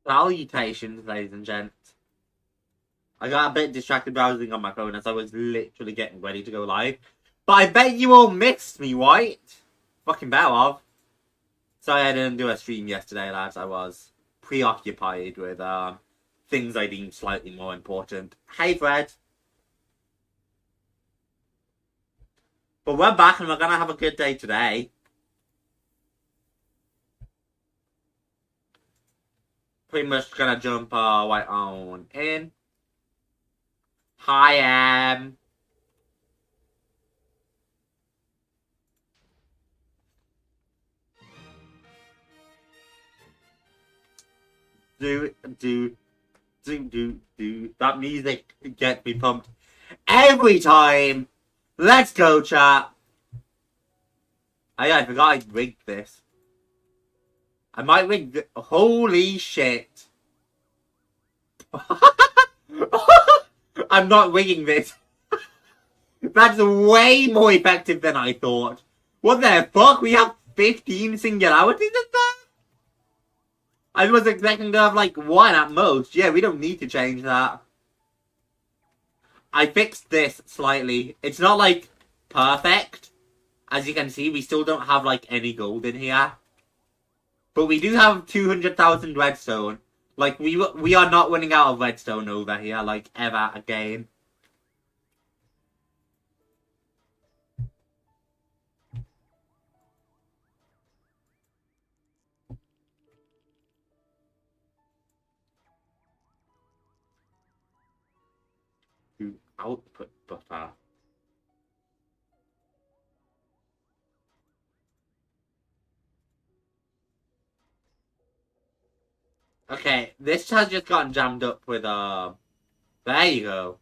Salutations, ladies and gents. I got a bit distracted browsing on my phone as I was literally getting ready to go live. But I bet you all missed me, right? Fucking better off. Sorry I didn't do a stream yesterday, lads. I was preoccupied with things I deemed slightly more important. Hey, Fred. But we're back and we're gonna have a good day today. Pretty much gonna jump right on in. Hi, do. That music gets me pumped every time. Let's go, chat. Oh yeah, I forgot I rigged this. I might rig this. Holy shit. I'm not rigging this. That's way more effective than I thought. What the fuck? We have 15 singularities in there? I was expecting to have like 1 at most. Yeah, we don't need to change that. I fixed this slightly. It's not like perfect. As you can see, we still don't have like any gold in here. But we do have 200,000 redstone. Like, we are not running out of redstone over here, like, ever again. Output buffer. Okay, this has just gotten jammed up with, there you go.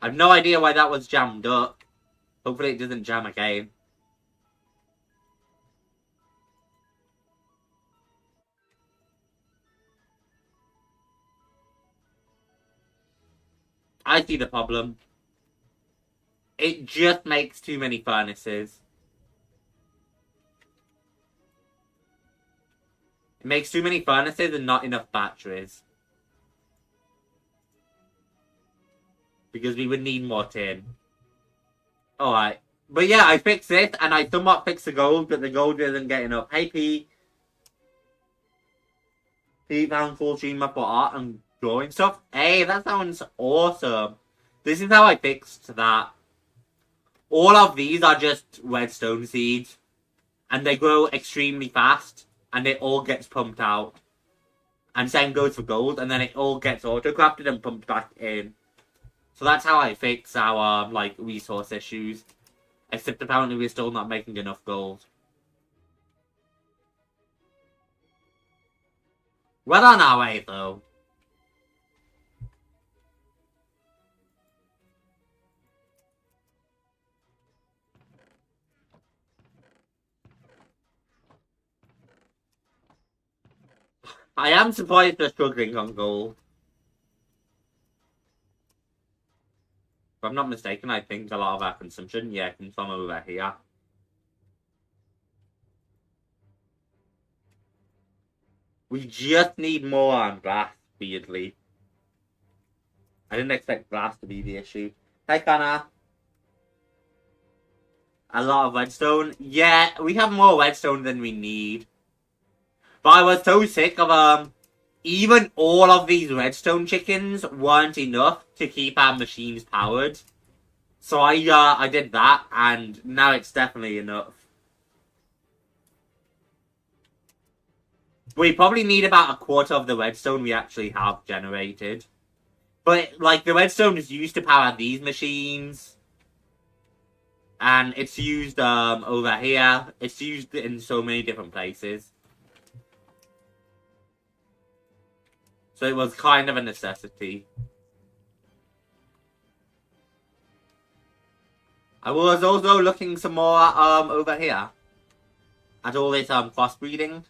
I have no idea why that was jammed up. Hopefully it doesn't jam again. I see the problem. It just makes too many furnaces. It makes too many furnaces and not enough batteries. Because we would need more tin. Alright. But yeah, I fixed it, and I somewhat fixed the gold, but the gold isn't getting up. Hey, Pete. Pete found Fortune for art and drawing stuff. Hey, that sounds awesome. This is how I fixed that. All of these are just redstone seeds. And they grow extremely fast. And it all gets pumped out. And same goes for gold. And then it all gets auto-crafted and pumped back in. So that's how I fix our, like, resource issues. Except apparently we're still not making enough gold. We're on our way, though. I am surprised they're struggling on gold. If I'm not mistaken, I think a lot of our consumption, yeah, comes from over here. We just need more on glass, weirdly. I didn't expect glass to be the issue. Hey, Connor. A lot of redstone. Yeah, we have more redstone than we need. But I was so sick of, even all of these redstone chickens weren't enough to keep our machines powered. So I did that, and now it's definitely enough. We probably need about a quarter of the redstone we actually have generated. But, like, the redstone is used to power these machines. And it's used, over here. It's used in so many different places. So it was kind of a necessity. I was also looking some more, over here. At all this, crossbreeding.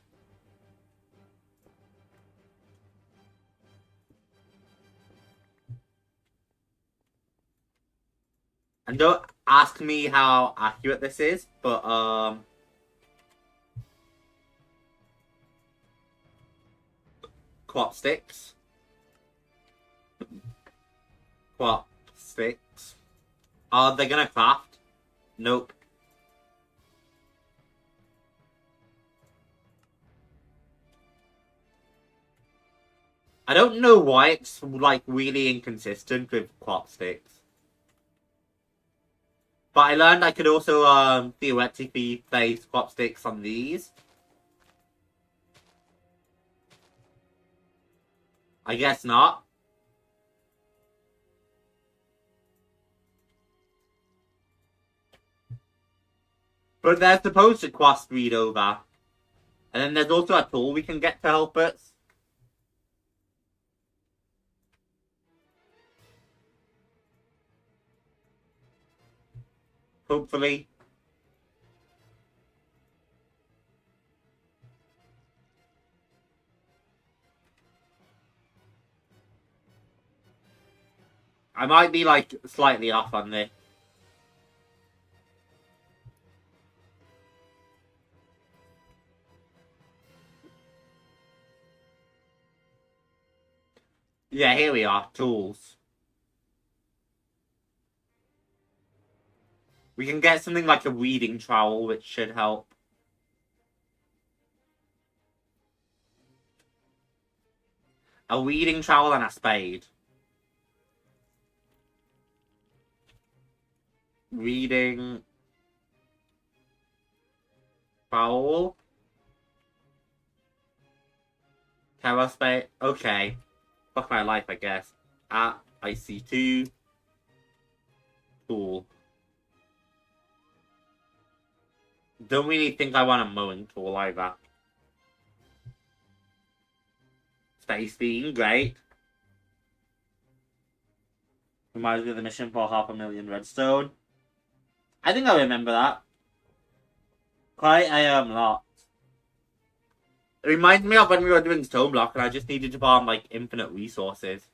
And don't ask me how accurate this is, but, Quap sticks. Quap sticks. Are they gonna craft? Nope. I don't know why it's like really inconsistent with quap sticks. But I learned I could also theoretically place quap sticks on these. I guess not. But they're supposed to cross breed over. And then there's also a tool we can get to help us. Hopefully. I might be like slightly off on this. Yeah, here we are. Tools. We can get something like a weeding trowel, which should help. A weeding trowel and a spade. Weeding trowel. Terra spade. Okay. Fuck my life, I guess. IC2. Tool. Don't really think I want a mowing tool either. Space Bean, great. Reminds me of the mission for 500,000 redstone. I think I remember that. Quite a lot. It reminds me of when we were doing stone block and I just needed to farm like infinite resources.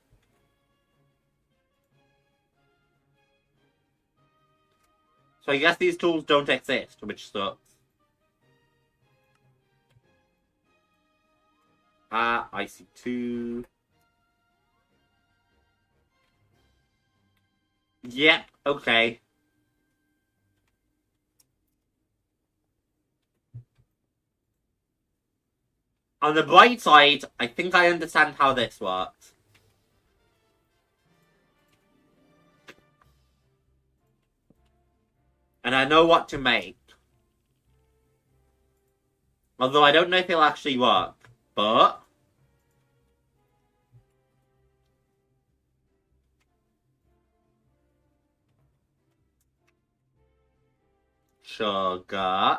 So I guess these tools don't exist, which sucks. IC2. Yep, okay. On the bright side, I think I understand how this works. And I know what to make. Although I don't know if it'll actually work. But sugar.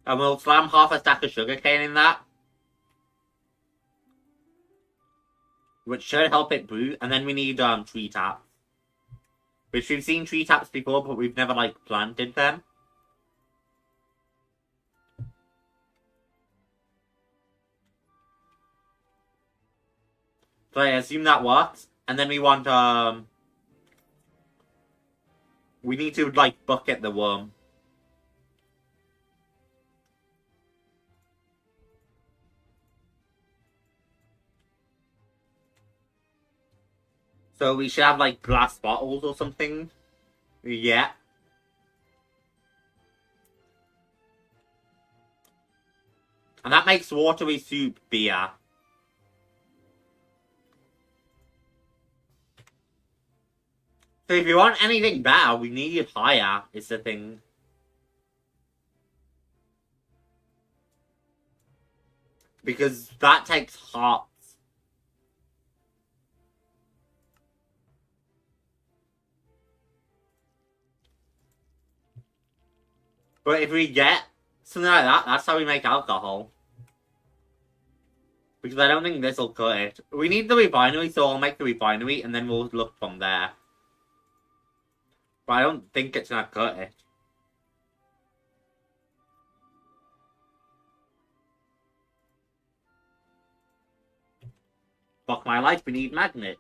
And we'll slam half a stack of sugarcane in that. Which should help it brew. And then we need tree taps. Which we've seen tree taps before, but we've never like planted them. So I assume that works. And then we want we need to like bucket the worm. So we should have like glass bottles or something. Yeah. And that makes watery soup beer. So if you want anything better, we need it higher, is the thing. Because that takes hearts. But if we get something like that, that's how we make alcohol. Because I don't think this will cut it. We need the refinery, so I'll make the refinery, and then we'll look from there. But I don't think it's gonna cut it. Fuck my life, we need magnets.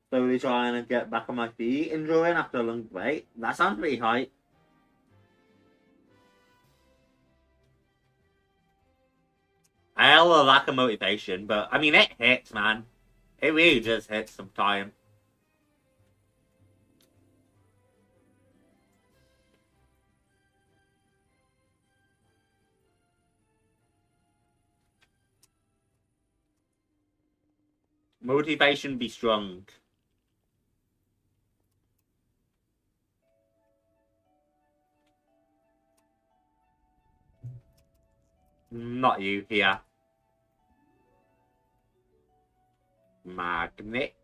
Slowly trying to get back on my feet, enjoying after a long break. That sounds pretty hype. I have a lack of motivation, but I mean, it hits, man. It really just hits sometimes. Motivation be strong. Not you here. Magnet.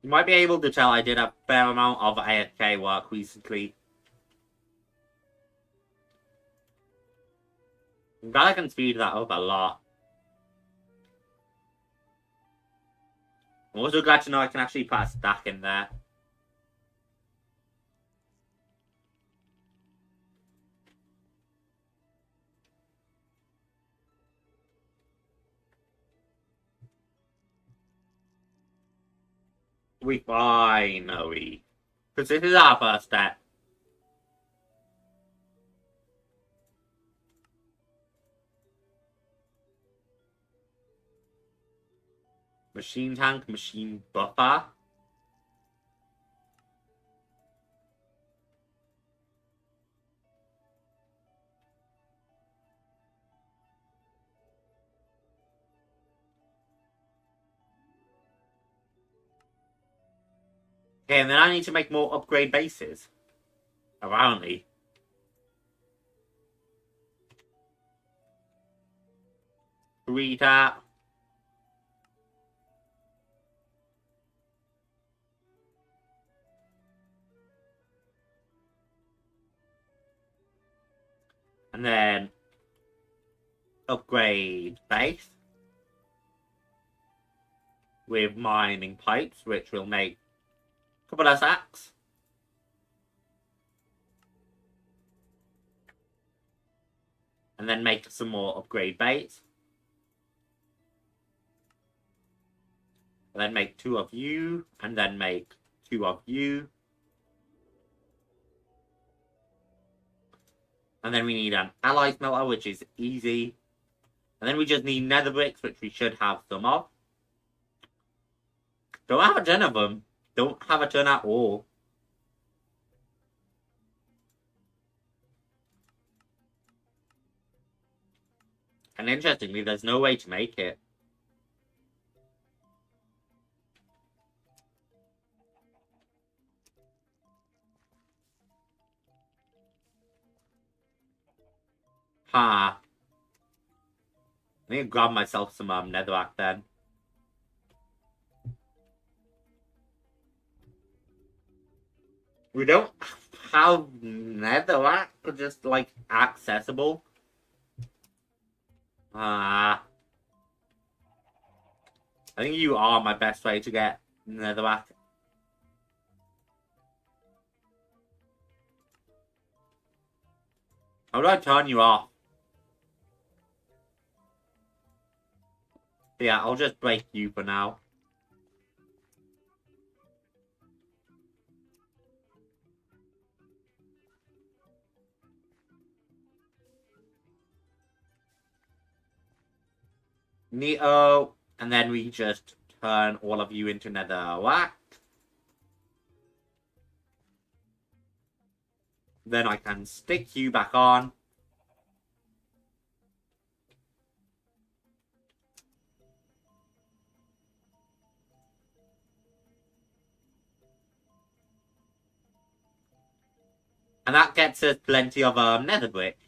You might be able to tell I did a fair amount of AFK work recently. I'm glad I can speed that up a lot. I'm also glad to know I can actually put a stack in there. We finally. Because this is our first step. Machine tank, machine buffer. Okay, and then I need to make more upgrade bases. Apparently. Read that. And then upgrade base with mining pipes, which will make a couple of sacks. And then make some more upgrade base. And then make 2 of you, and then make 2 of you. And then we need an ally smelter, which is easy. And then we just need nether bricks, which we should have some of. Don't have a ton of them. Don't have a ton at all. And interestingly, there's no way to make it. Ha. I need to grab myself some netherrack then. We don't have netherrack just like accessible. I think you are my best way to get netherrack. How do I turn you off? Yeah, I'll just break you for now. Neato. And then we just turn all of you into netherrack. Then I can stick you back on. And that gets us plenty of nether brick.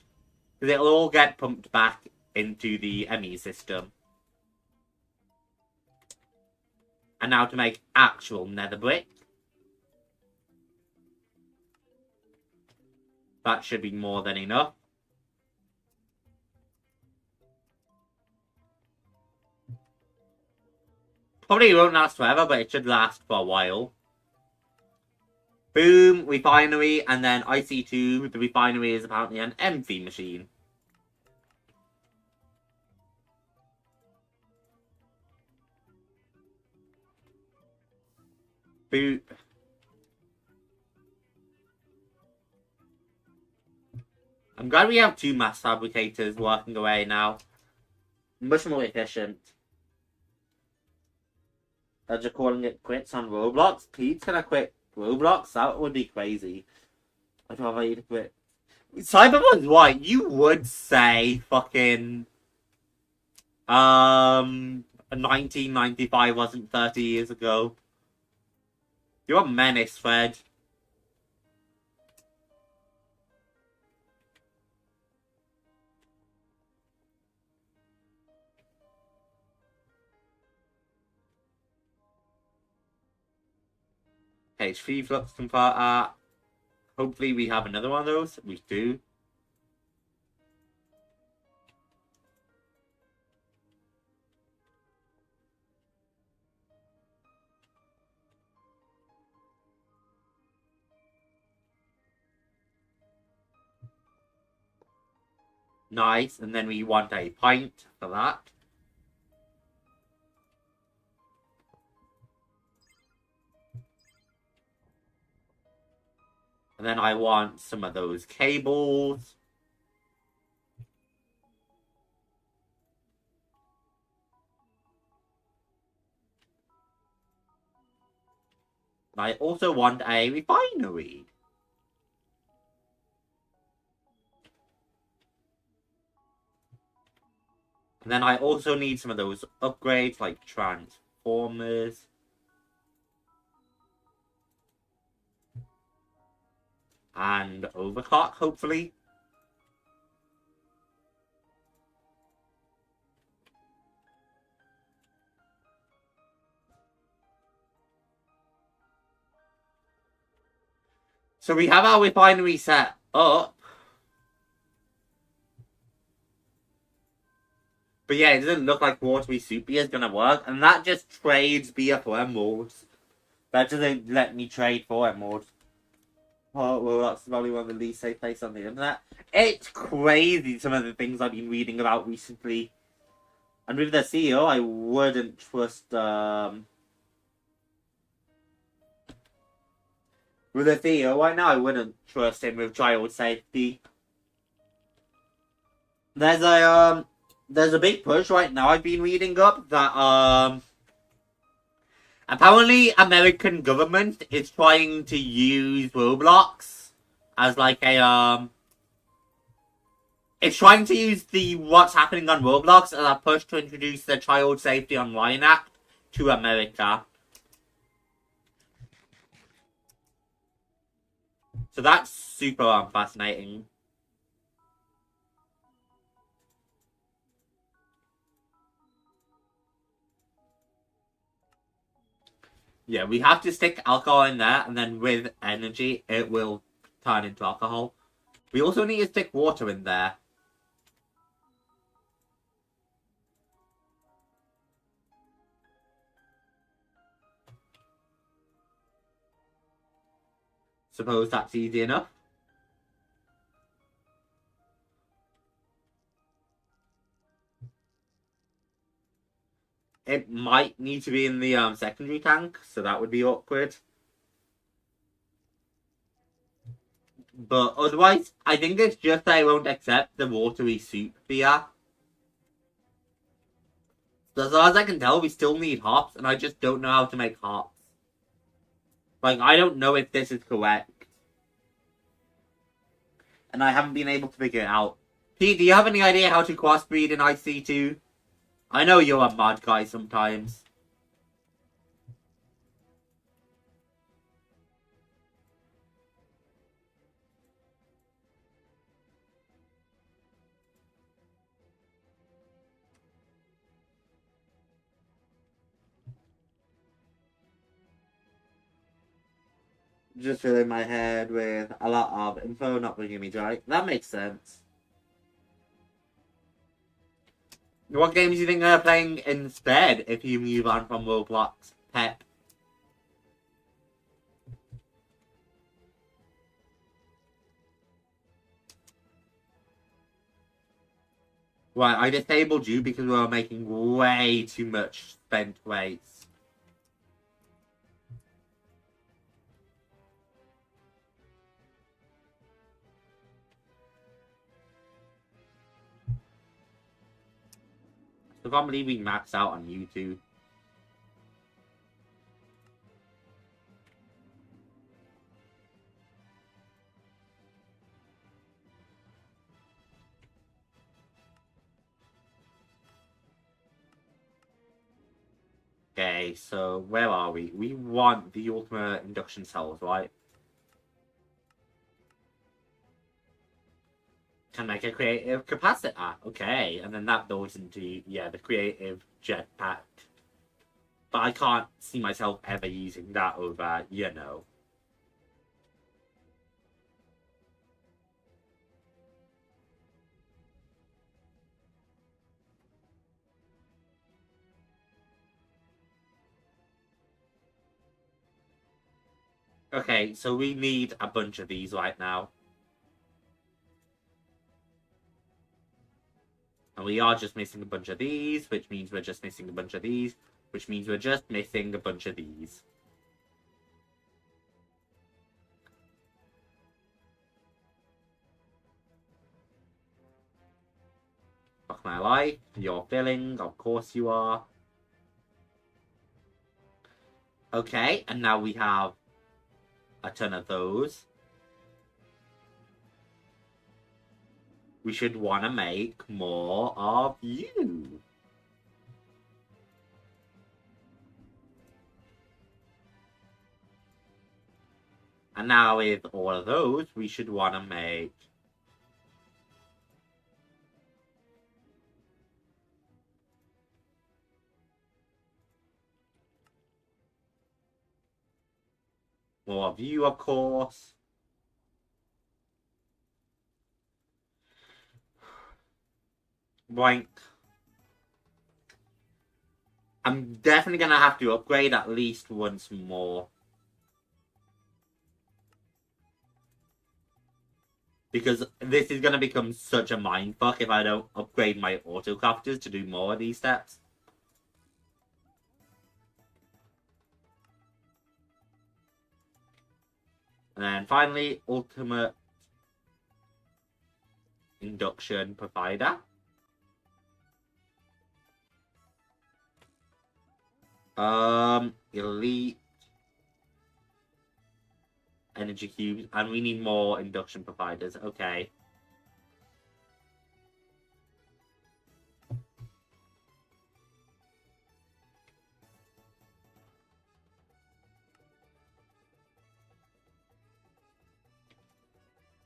Because it'll all get pumped back into the ME system. And now to make actual nether brick. That should be more than enough. Probably won't last forever, but it should last for a while. Boom, refinery, and then IC2, the refinery is apparently an empty machine. Boot. I'm glad we have 2 mass fabricators working away now. Much more efficient. They're just calling it quits on Roblox. Pete's gonna quit Roblox? That would be crazy. I'd rather you to quit. Cyberpun's right. You would say fucking 1995 wasn't 30 years ago. You're a menace, Fred. HP flux converter. Hopefully we have another one of those. We do. Nice. And then we want a pint for that. And then I want some of those cables. I also want a refinery. And then I also need some of those upgrades like transformers. And overclock, hopefully. So we have our refinery set up. But yeah, it doesn't look like watery soup beer is gonna work. And that just trades beer for emeralds. That doesn't let me trade for emeralds. Oh, well, that's probably one of the least safe places on the internet. It's crazy, some of the things I've been reading about recently. And with the CEO, I wouldn't trust, with the CEO right now, I wouldn't trust him with child safety. There's a big push right now I've been reading up that, apparently American government is trying to use Roblox as like a, it's trying to use the what's happening on Roblox as a push to introduce the Child Safety Online Act to America. So that's super fascinating. Yeah, we have to stick alcohol in there, and then with energy, it will turn into alcohol. We also need to stick water in there. Suppose that's easy enough. It might need to be in the secondary tank, so that would be awkward. But otherwise, I think it's just that I won't accept the watery soup beer. So as far as I can tell, we still need hops, and I just don't know how to make hops. Like, I don't know if this is correct. And I haven't been able to figure it out. Pete, do you have any idea how to crossbreed in IC2? I know you're a mod guy sometimes. Just filling my head with a lot of info not bringing me joy. That makes sense. What games do you think are playing instead if you move on from Roblox? Pep. Right, I disabled you because we were making way too much spent rates. I can't believe we maxed out on you two. Okay, so where are we? We want the ultimate induction cells, right? Can make a creative capacitor. Okay, and then that builds into, yeah, the creative jetpack. But I can't see myself ever using that over, you know. Okay, so we need a bunch of these right now. And we are just missing a bunch of these, which means we're just missing a bunch of these, which means we're just missing a bunch of these. Fuck my life, you're filling, of course you are. Okay, and now we have a ton of those. We should want to make more of you. And now with all of those, we should want to make more of you, of course. Boink. I'm definitely going to have to upgrade at least once more. Because this is going to become such a mindfuck if I don't upgrade my autocrafters to do more of these steps. And then finally, ultimate induction provider. Elite energy cubes, and we need more induction providers. Okay.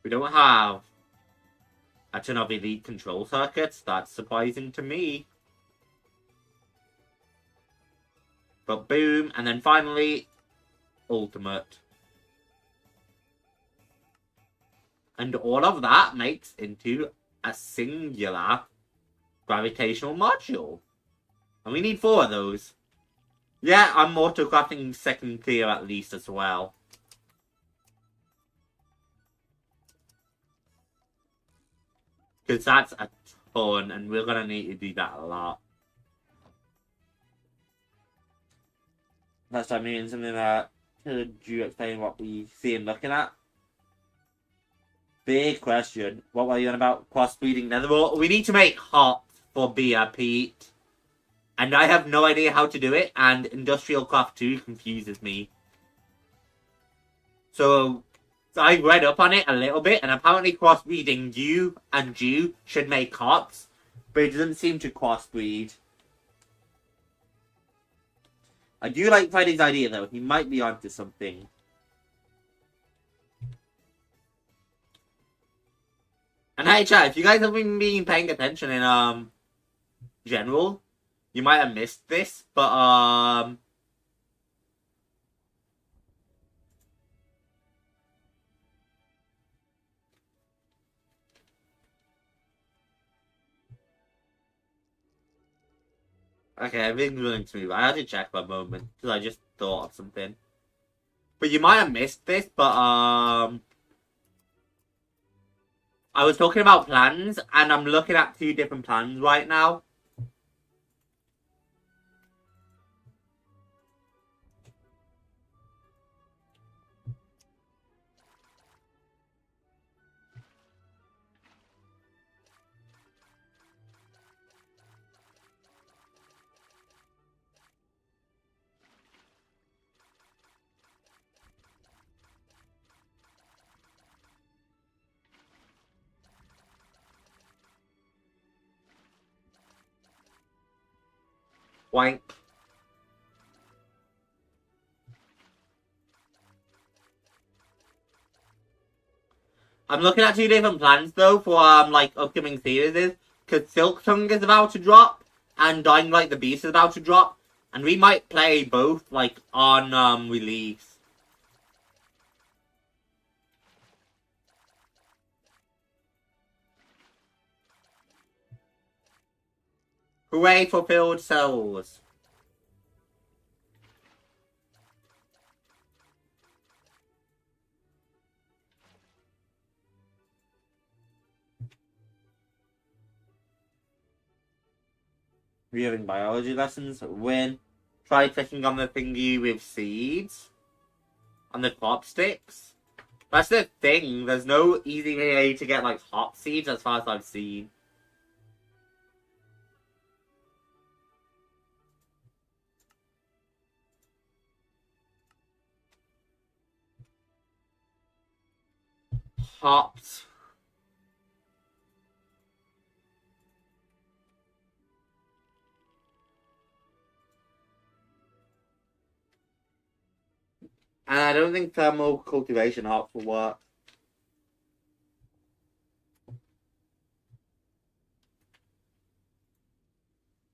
We don't have a ton of elite control circuits. That's surprising to me. But boom, and then finally, ultimate. And all of that makes into a singular gravitational module. And we need 4 of those. Yeah, I'm auto-crafting second tier at least as well. Because that's a ton, and we're going to need to do that a lot. That's what I mean, something that... Could you explain what we see and looking at? Big question. What were you on about? Crossbreeding netherwort? We need to make hops for beer, Pete. And I have no idea how to do it, and Industrial Craft 2 confuses me. So I read up on it a little bit, and apparently crossbreeding you and you should make hops, but it doesn't seem to crossbreed. I do like Freddy's idea, though. He might be onto something. And hey, chat, if you guys have been paying attention in, general, you might have missed this, but, okay, everything's running smooth. I had to check for a moment, because I just thought of something. But you might have missed this, but, I was talking about plans, and I'm looking at 2 different plans right now. Wank. I'm looking at 2 different plans though for like upcoming series, because Silk Tongue is about to drop and Dying Like the Beast is about to drop, and we might play both like on release. Hooray for filled cells. Reviewing biology lessons. Win. Try clicking on the thingy with seeds. On the crop sticks. That's the thing. There's no easy way to get like hop seeds as far as I've seen. Hops. And I don't think thermal cultivation hops will work.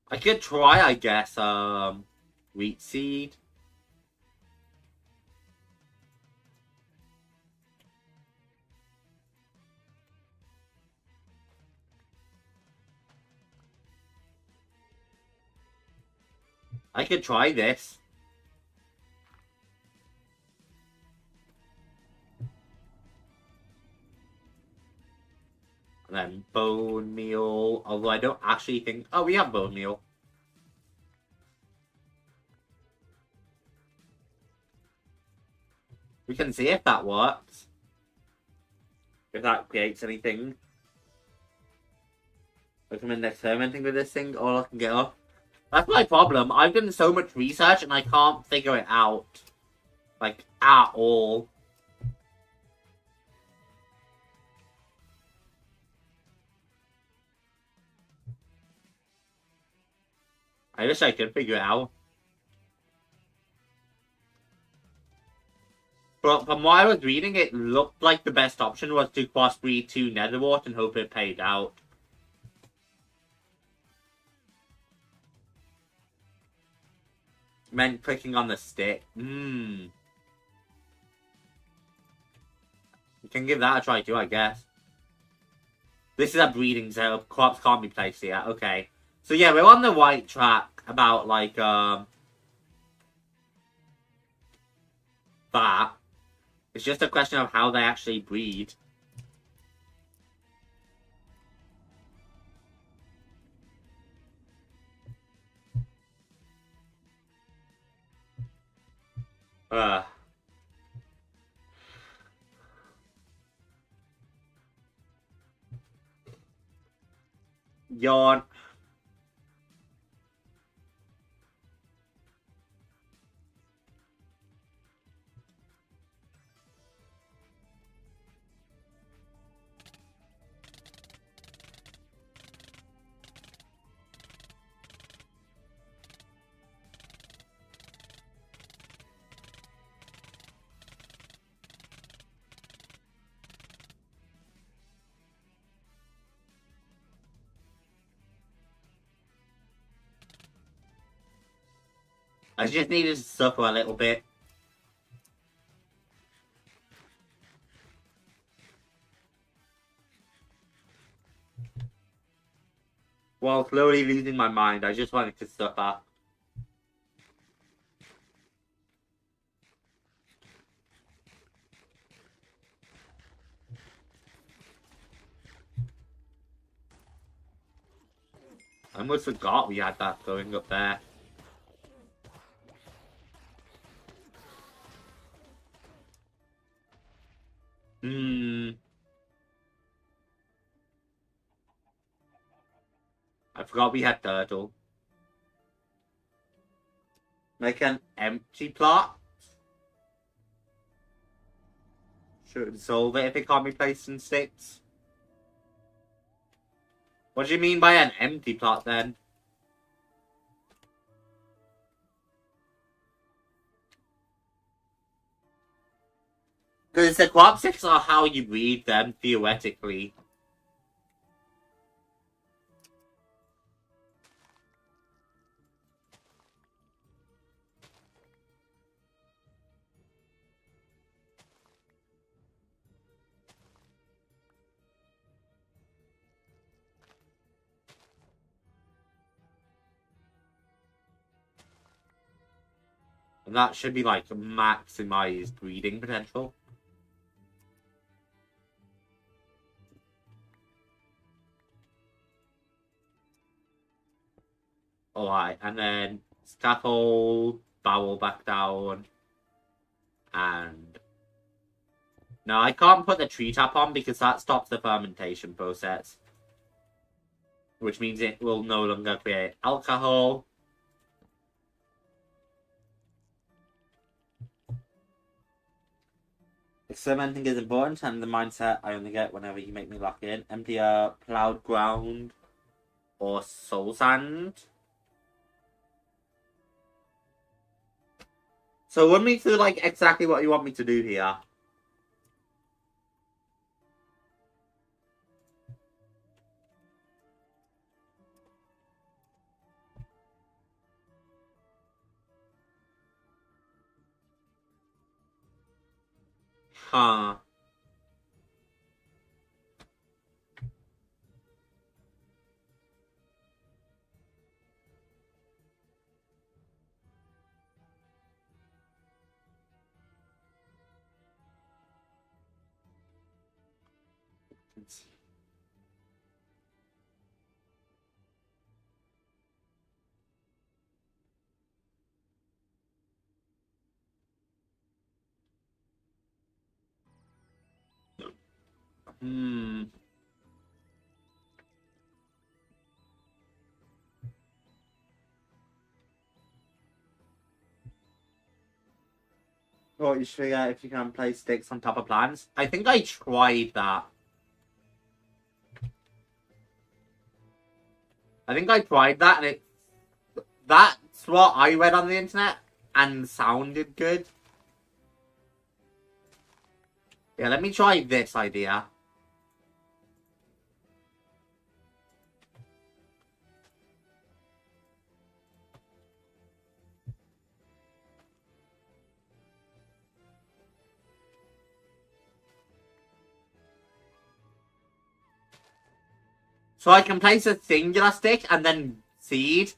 I could try, I guess, wheat seed. I could try this. And then bone meal, although I don't actually think... Oh, we have bone meal. We can see if that works. If that creates anything. Recommend experimenting with this thing, or I can get off. That's my problem. I've done so much research and I can't figure it out. Like, at all. I wish I could figure it out. But from what I was reading, it looked like the best option was to crossbreed 2 netherwort and hope it paid out. Meant clicking on the stick. You can give that a try too, I guess. This is a breeding setup. Crops can't be placed here. Okay. So yeah, we're on the right track about, like, that. It's just a question of how they actually breed. Yawn. I just needed to suffer a little bit. While slowly losing my mind, I just wanted to suffer. I almost forgot we had that going up there. I forgot we had turtle. Make an empty plot. Should solve it if it can't be placed in sticks. What do you mean by an empty plot then? Because the crop sticks are how you read them, theoretically. And that should be like maximized breeding potential. Alright, and then scaffold, barrel back down, and... No, I can't put the tree tap on because that stops the fermentation process. Which means it will no longer create alcohol. Experimenting is important, and the mindset I only get whenever you make me lock in. Empty a plowed ground or soul sand. So run me through like exactly what you want me to do here. Huh. Oh, you should figure out if you can place sticks on top of plants. I think I tried that. And that's what I read on the internet and sounded good. Yeah, let me try this idea. So I can place a singular stick and then seed.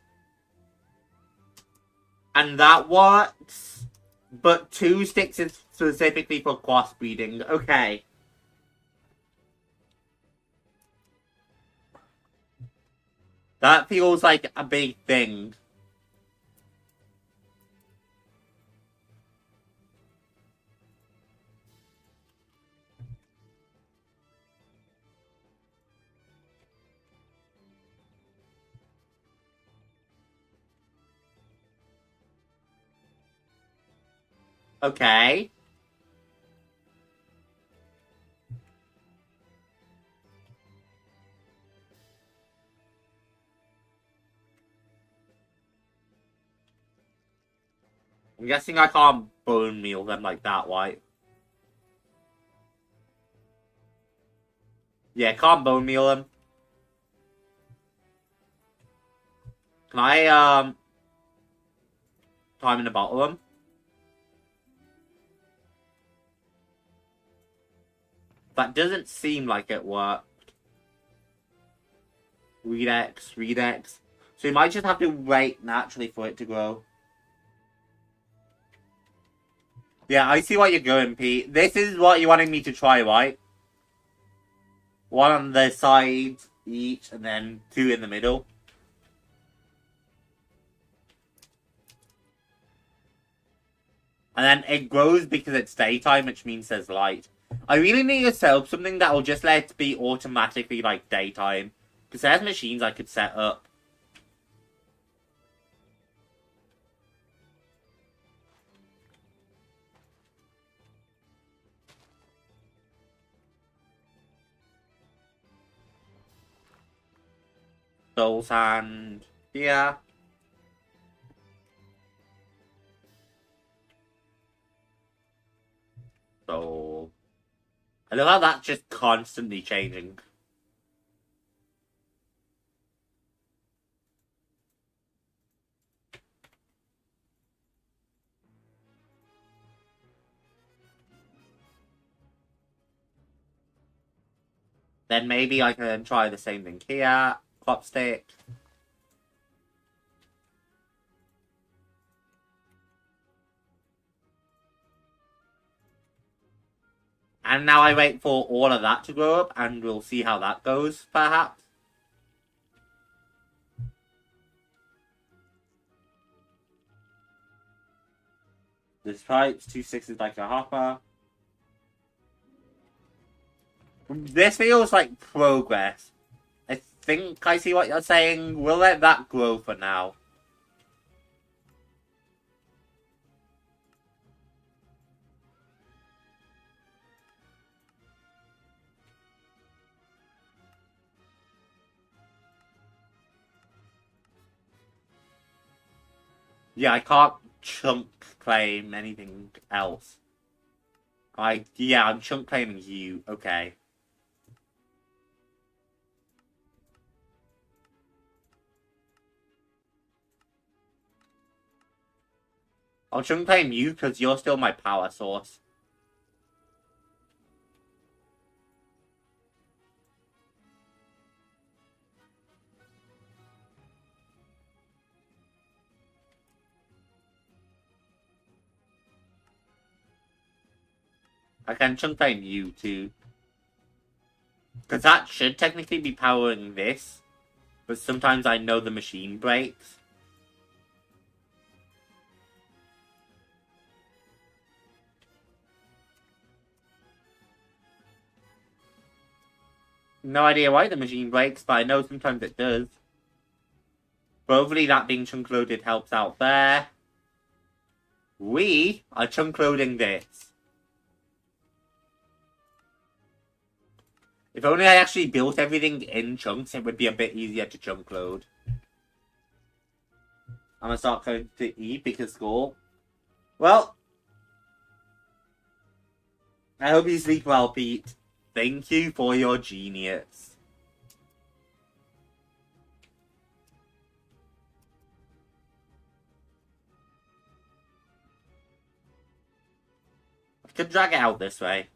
And that works. But 2 sticks is specifically for crossbreeding. Okay. That feels like a big thing. Okay. I'm guessing I can't bone meal them like that, right? Yeah, can't bone meal them. Can I, time in a bottle them? That doesn't seem like it worked. Redex. So you might just have to wait naturally for it to grow. Yeah, I see what you're going, Pete. This is what you wanted me to try, right? 1 on the sides each, and then 2 in the middle. And then it grows because it's daytime, which means there's light. I really need to set up something that will just let it be automatically, like, daytime. Because there's machines I could set up. Soul sand. Yeah. Soul. I love how that's just constantly changing. Then maybe I can try the same thing here. Clop stick. And now I wait for all of that to grow up, and we'll see how that goes, perhaps. This pipes, 2 6s like a hopper. This feels like progress. I think I see what you're saying. We'll let that grow for now. Yeah, I can't chunk claim anything else. Yeah, I'm chunk claiming you. Okay. I'll chunk claim you because you're still my power source. I can chunk claim you too. Because that should technically be powering this. But sometimes I know the machine breaks. No idea why the machine breaks, but I know sometimes it does. But hopefully that being chunk loaded helps out there. We are chunk loading this. If only I actually built everything in chunks, it would be a bit easier to chunk load. I'm gonna start going to E because school. Well, I hope you sleep well, Pete. Thank you for your genius. I could drag it out this way.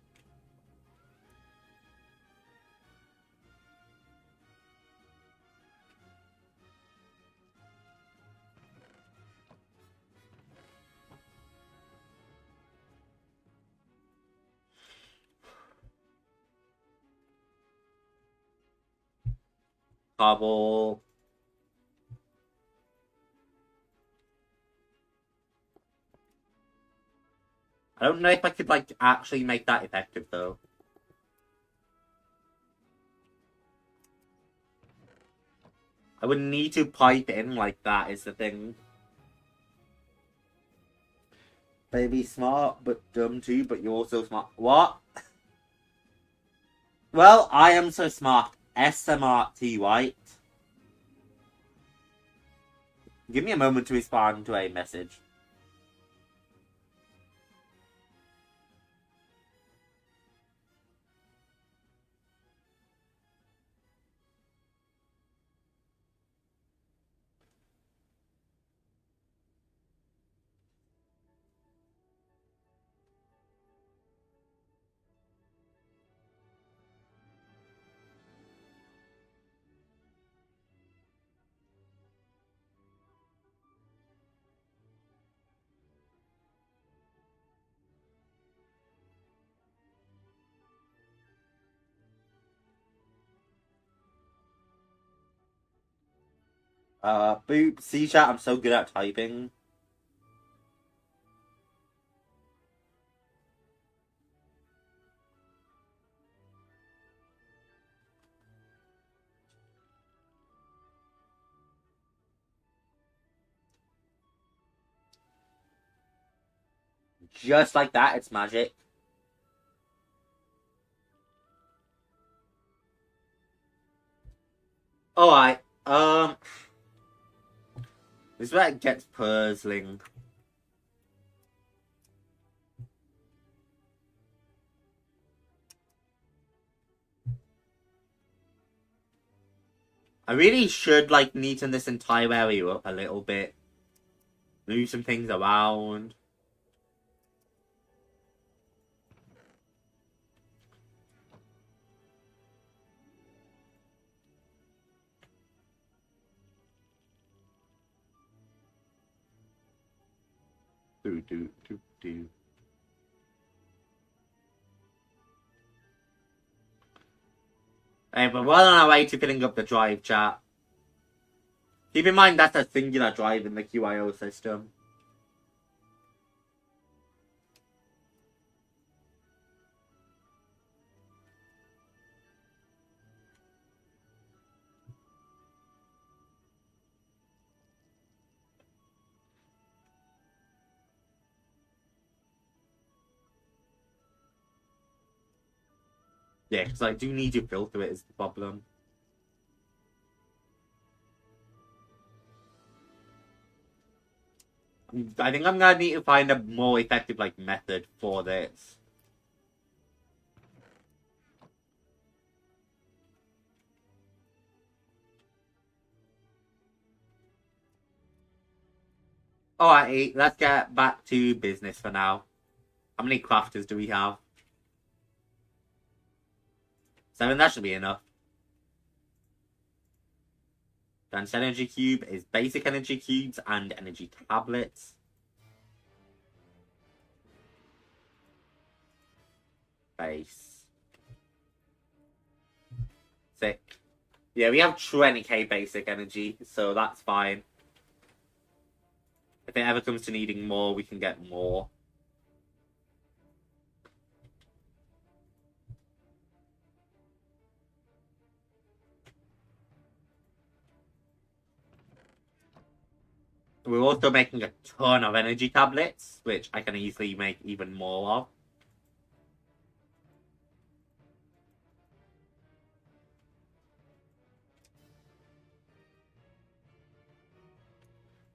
Cobble. I don't know if I could, like, actually make that effective, though. I would need to pipe in like that, is the thing. Baby smart, but dumb too, but you're also smart. What? Well, I am so smart. SMRT White. Give me a moment to respond to a message. Boop. C chat, I'm so good at typing. Just like that, it's magic. Alright, this is where it gets puzzling. I really should, like, neaten this entire area up a little bit. Move some things around. Do. Hey, but we're on our way to filling up the drive, chat. Keep in mind that's a singular drive in the QIO system. Yeah, because I do need to filter it is the problem. I think I'm gonna need to find a more effective, like, method for this. Alrighty, let's get back to business for now. How many crafters do we have? 7, that should be enough. Advanced energy cube is basic energy cubes and energy tablets. Base. Sick. Yeah, we have 20k basic energy, so that's fine. If it ever comes to needing more, we can get more. We're also making a ton of energy tablets, which I can easily make even more of.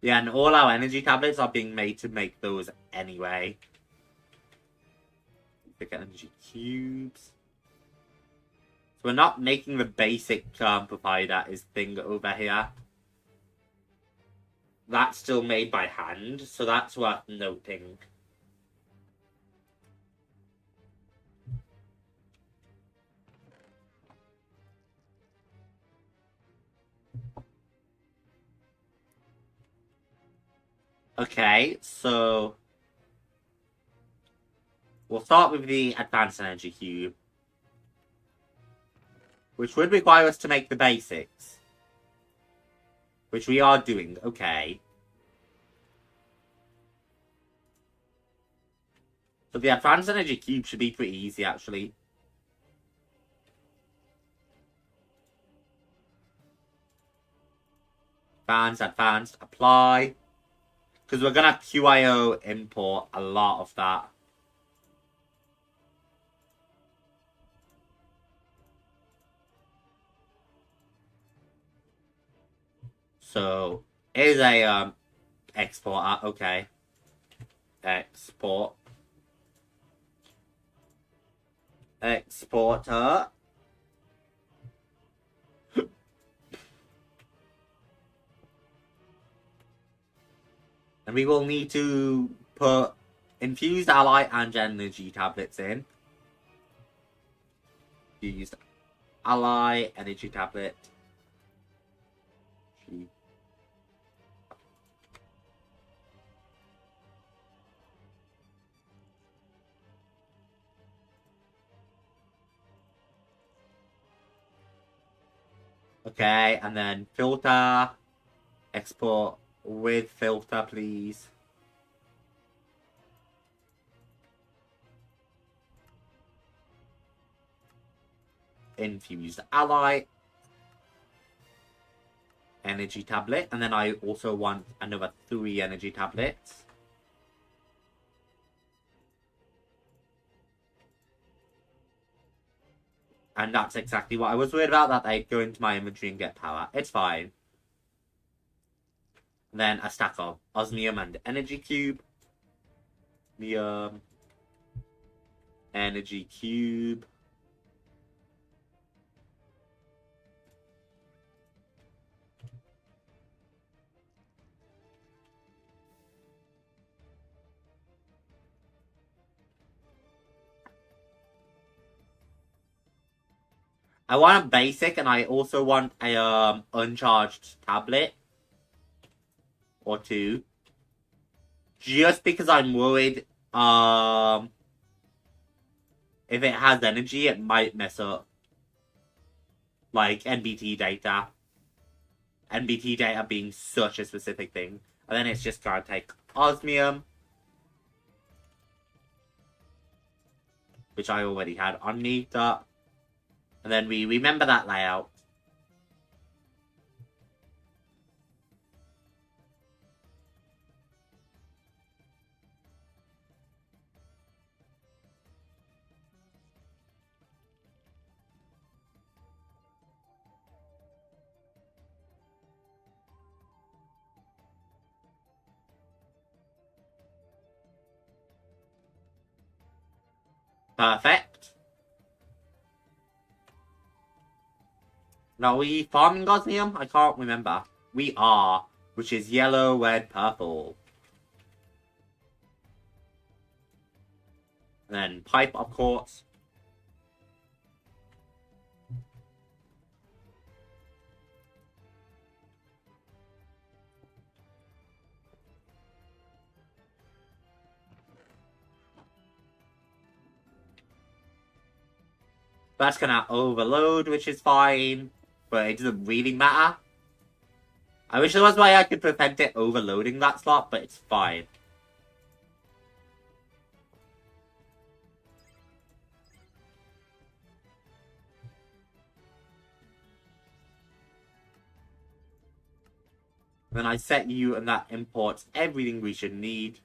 Yeah, and all our energy tablets are being made to make those anyway. Big energy cubes. So we're not making the basic provider is thing over here. That's still made by hand, so that's worth noting. Okay, so we'll start with the advanced energy cube, which would require us to make the basics. Which we are doing, okay. So the advanced energy cube should be pretty easy, actually. Advanced, apply. Because we're going to QIO import a lot of that. So, here's a exporter, okay. Export. Exporter. And we will need to put infused ally and energy tablets in. Infused ally, energy tablet. Okay, and then filter, export with filter, please. Infused ally, energy tablet, and then I also want another 3 energy tablets. And that's exactly what I was worried about, that they go into my inventory and get power. It's fine. And then a stack of osmium and energy cube. Osmium. Energy cube. I want a basic, and I also want a uncharged tablet or two, just because I'm worried if it has energy, it might mess up like NBT data. NBT data being such a specific thing, and then it's just gonna take osmium, which I already had on me, and then we remember that layout. Perfect. Now, are we farming osmium? I can't remember. We are, which is yellow, red, purple. And then pipe, of course. That's gonna overload, which is fine, but it doesn't really matter. I wish there was a way I could prevent it overloading that slot, but it's fine. Then I set you, and that imports everything we should need.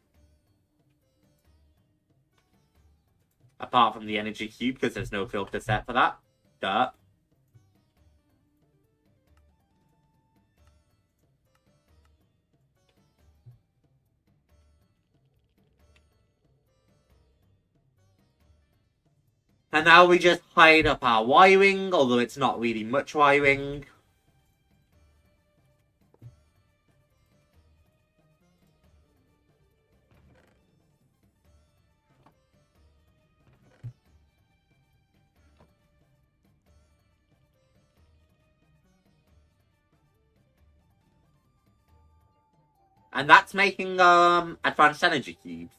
Apart from the energy cube, because there's no filter set for that. Duh. And now we just hide up our wiring, although it's not really much wiring. And that's making advanced energy cubes.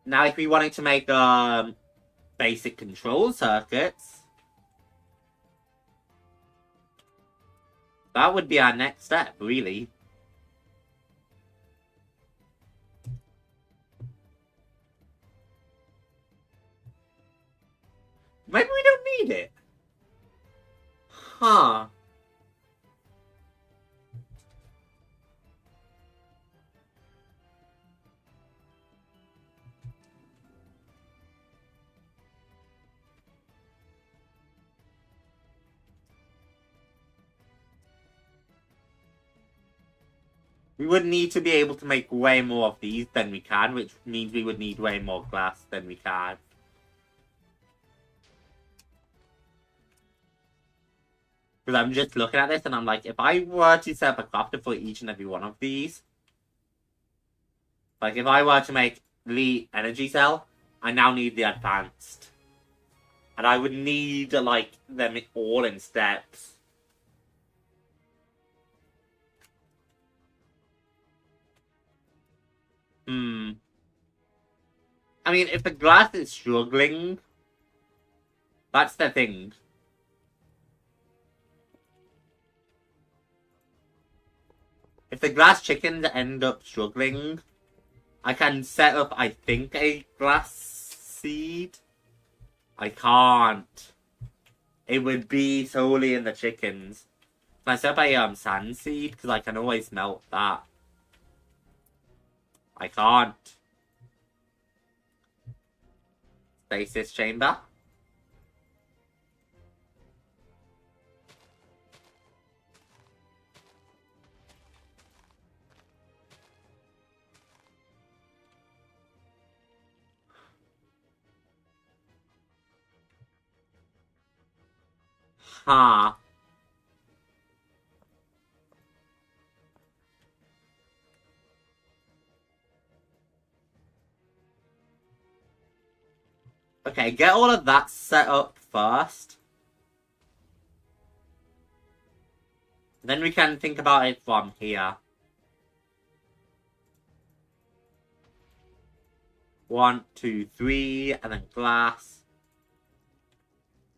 Now if we wanted to make basic control circuits, that would be our next step, really. Maybe we don't need it. Huh. We would need to be able to make way more of these than we can, which means we would need way more glass than we can. Because I'm just looking at this and I'm like, if I were to set up a crafter for each and every one of these, like if I were to make the energy cell, I now need the advanced. And I would need, like, them all in steps. I mean, if the glass is struggling, that's the thing. If the glass chickens end up struggling, I can set up, I think, a glass seed. I can't. It would be solely in the chickens. Can I set up a sand seed? Because I can always melt that. I can't. Stasis chamber. Huh. Okay, get all of that set up first. Then we can think about it from here. 1, 2, 3, and then glass.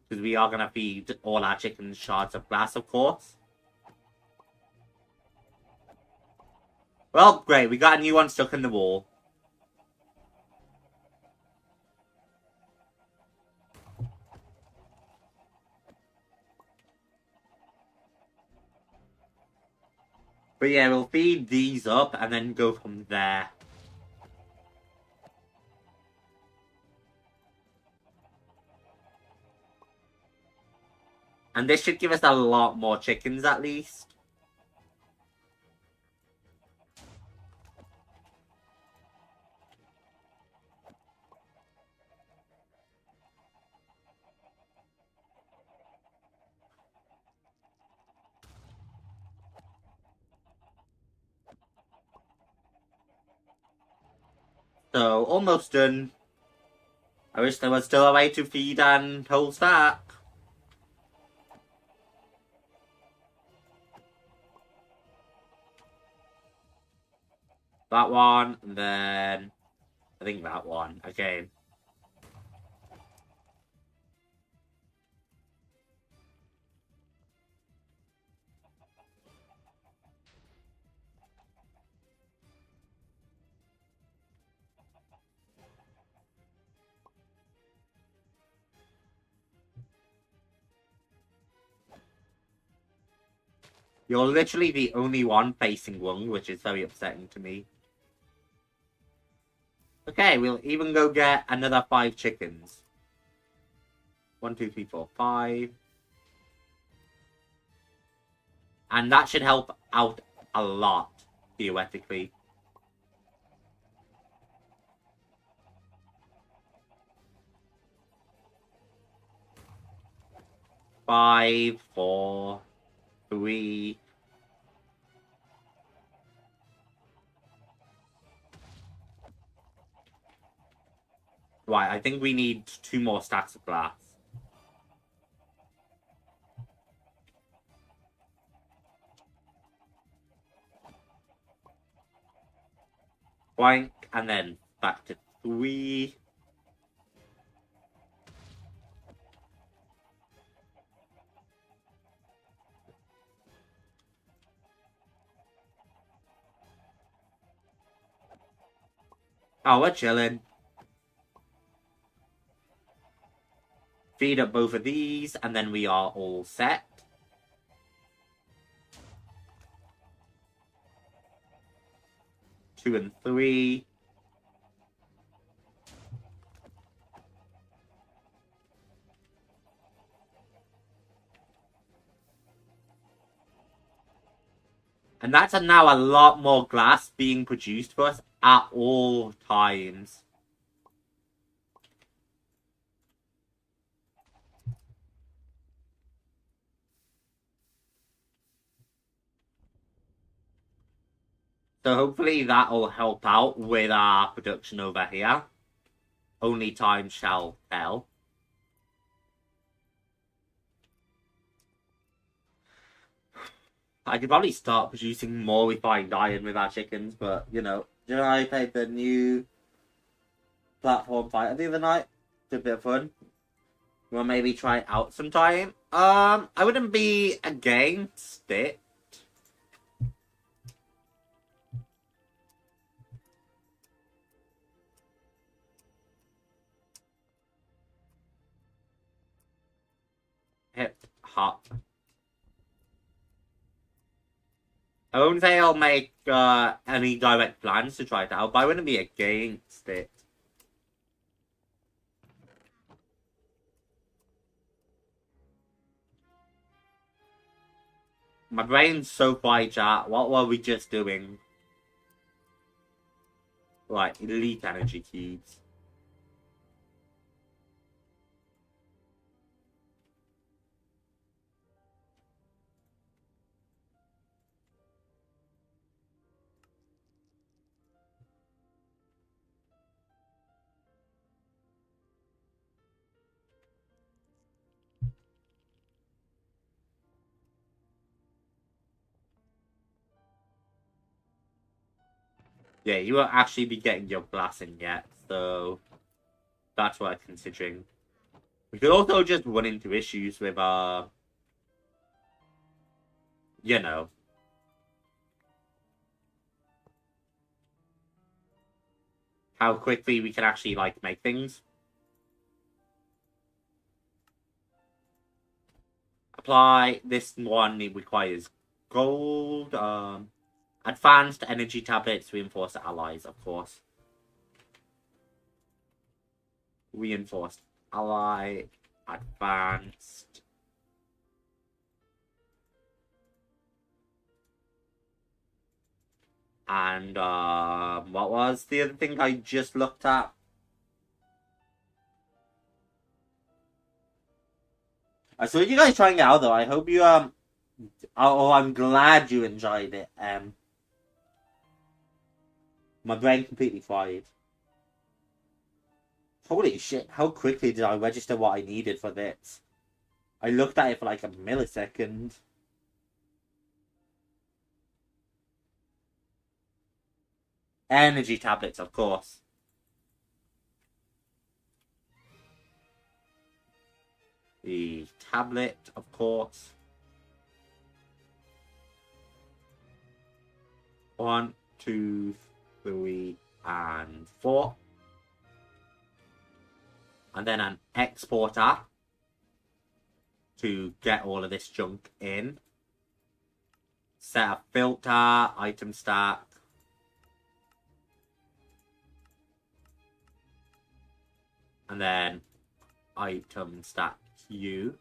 Because we are going to feed all our chickens shards of glass, of course. Well, great. We got a new one stuck in the wall. But yeah, we'll feed these up and then go from there. And this should give us a lot more chickens at least. So, almost done. I wish there was still a way to feed and whole stack. That one, and then I think that one. Okay. You're literally the only one facing Wung, which is very upsetting to me. Okay, we'll even go get another 5 chickens. 1, 2, 3, 4, 5. And that should help out a lot, theoretically. Five, 4, 3. Right, I think we need 2 more stacks of glass. Blank, and then back to 3. Oh, we're chilling. Feed up both of these, and then we are all set. Two and 3. And that's now a lot more glass being produced for us at all times. So hopefully that'll help out with our production over here. Only time shall tell. I could probably start producing more refined iron with our chickens, but, you know, I played the new platform fighter the other night. It's a bit of fun. We'll maybe try it out sometime. I wouldn't be against it. Hip hop. I won't say I'll make any direct plans to try it out, but I wouldn't be against it. My brain's so fried, chat. What were we just doing? Right, elite energy cubes. Yeah, you won't actually be getting your glass in yet, so that's worth considering. We could also just run into issues with, you know, how quickly we can actually, like, make things. Apply. This one, it requires gold. Advanced energy tablets, reinforced allies, of course. Reinforced ally, advanced. And, what was the other thing I just looked at? I saw you guys trying it out, though. I hope you, oh, I'm glad you enjoyed it. My brain completely fried. Holy shit, how quickly did I register what I needed for this? I looked at it for like a millisecond. Energy tablets, of course. The tablet, of course. 1, 2, 3, and 4. And then an exporter to get all of this junk in. Set a filter, item stack. And then item stack queue.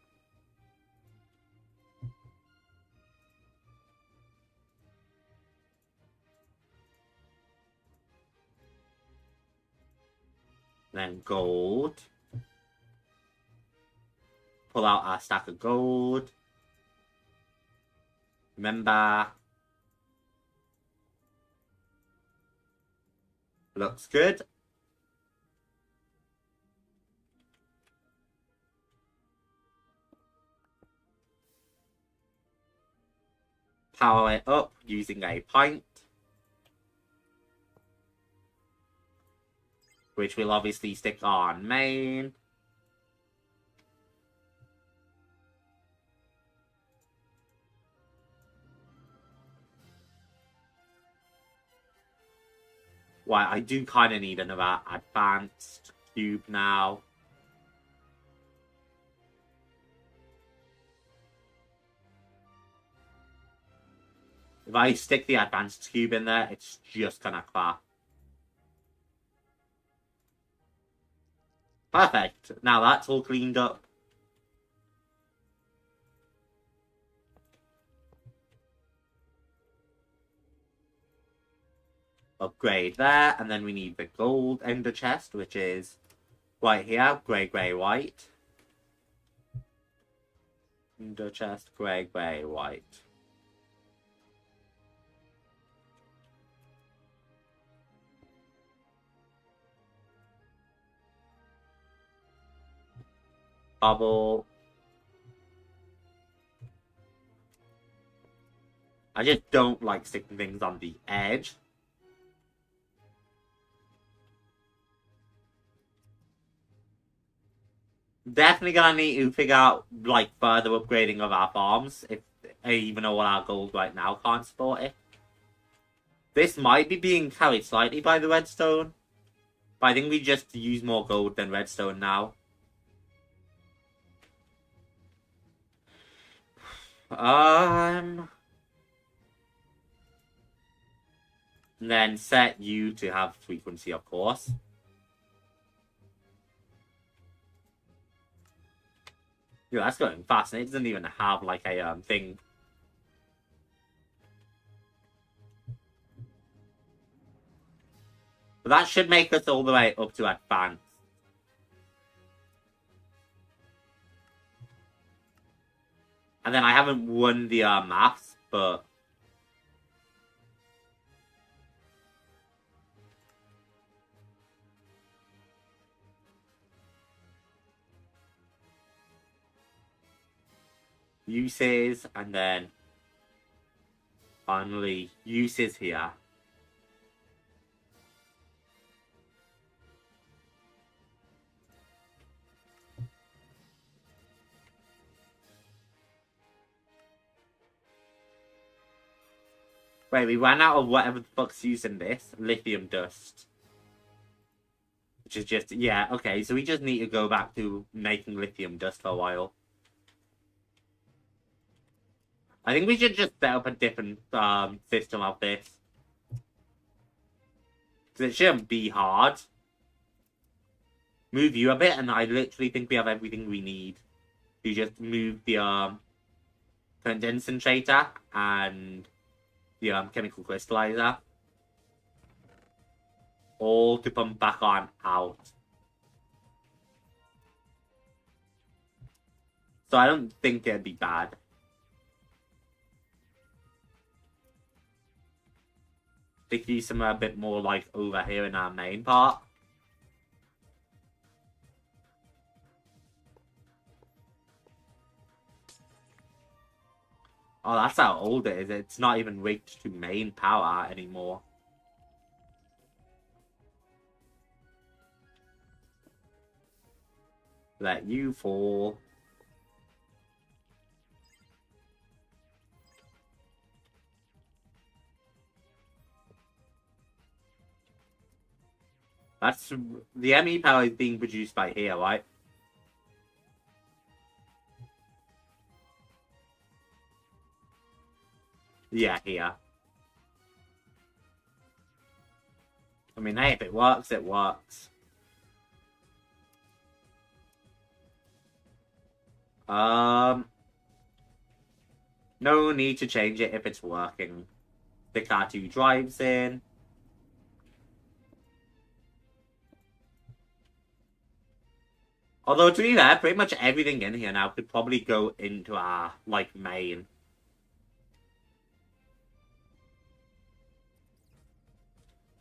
Then gold. Pull out our stack of gold. Remember. Looks good. Power it up using a pint. Which we'll obviously stick on main. Well, I do kind of need another advanced cube now. If I stick the advanced cube in there, it's just gonna clap. Perfect. Now that's all cleaned up. Upgrade there, and then we need the gold ender chest, which is right here, grey, grey, white. Ender chest, grey, grey, white. Bubble. I just don't like sticking things on the edge. Definitely gonna need to figure out, like, further upgrading of our farms, if even though our gold right now can't support it. This might be being carried slightly by the redstone, but I think we just use more gold than redstone now. And then set you to have frequency, of course. Yeah, that's going fast, and it doesn't even have, like, a thing. But that should make us all the way up to advanced. And then I haven't won the maths, but uses, and then finally uses here. Wait, we ran out of whatever the fuck's using this. Lithium dust. Which is just, yeah, okay, so we just need to go back to making lithium dust for a while. I think we should just set up a different system of this. Because it shouldn't be hard. Move you a bit, and I literally think we have everything we need. You just move the condensator and the chemical crystallizer. All to pump back on out. So I don't think it'd be bad. Stick you somewhere a bit more like over here in our main part. Oh, that's how old it is. It's not even rigged to main power anymore. Let you fall. That's the ME power is being produced by here, right? Yeah, here. I mean, hey, if it works, it works. No need to change it if it's working. The car 2 drives in. Although, to be fair, pretty much everything in here now could probably go into our, like, main.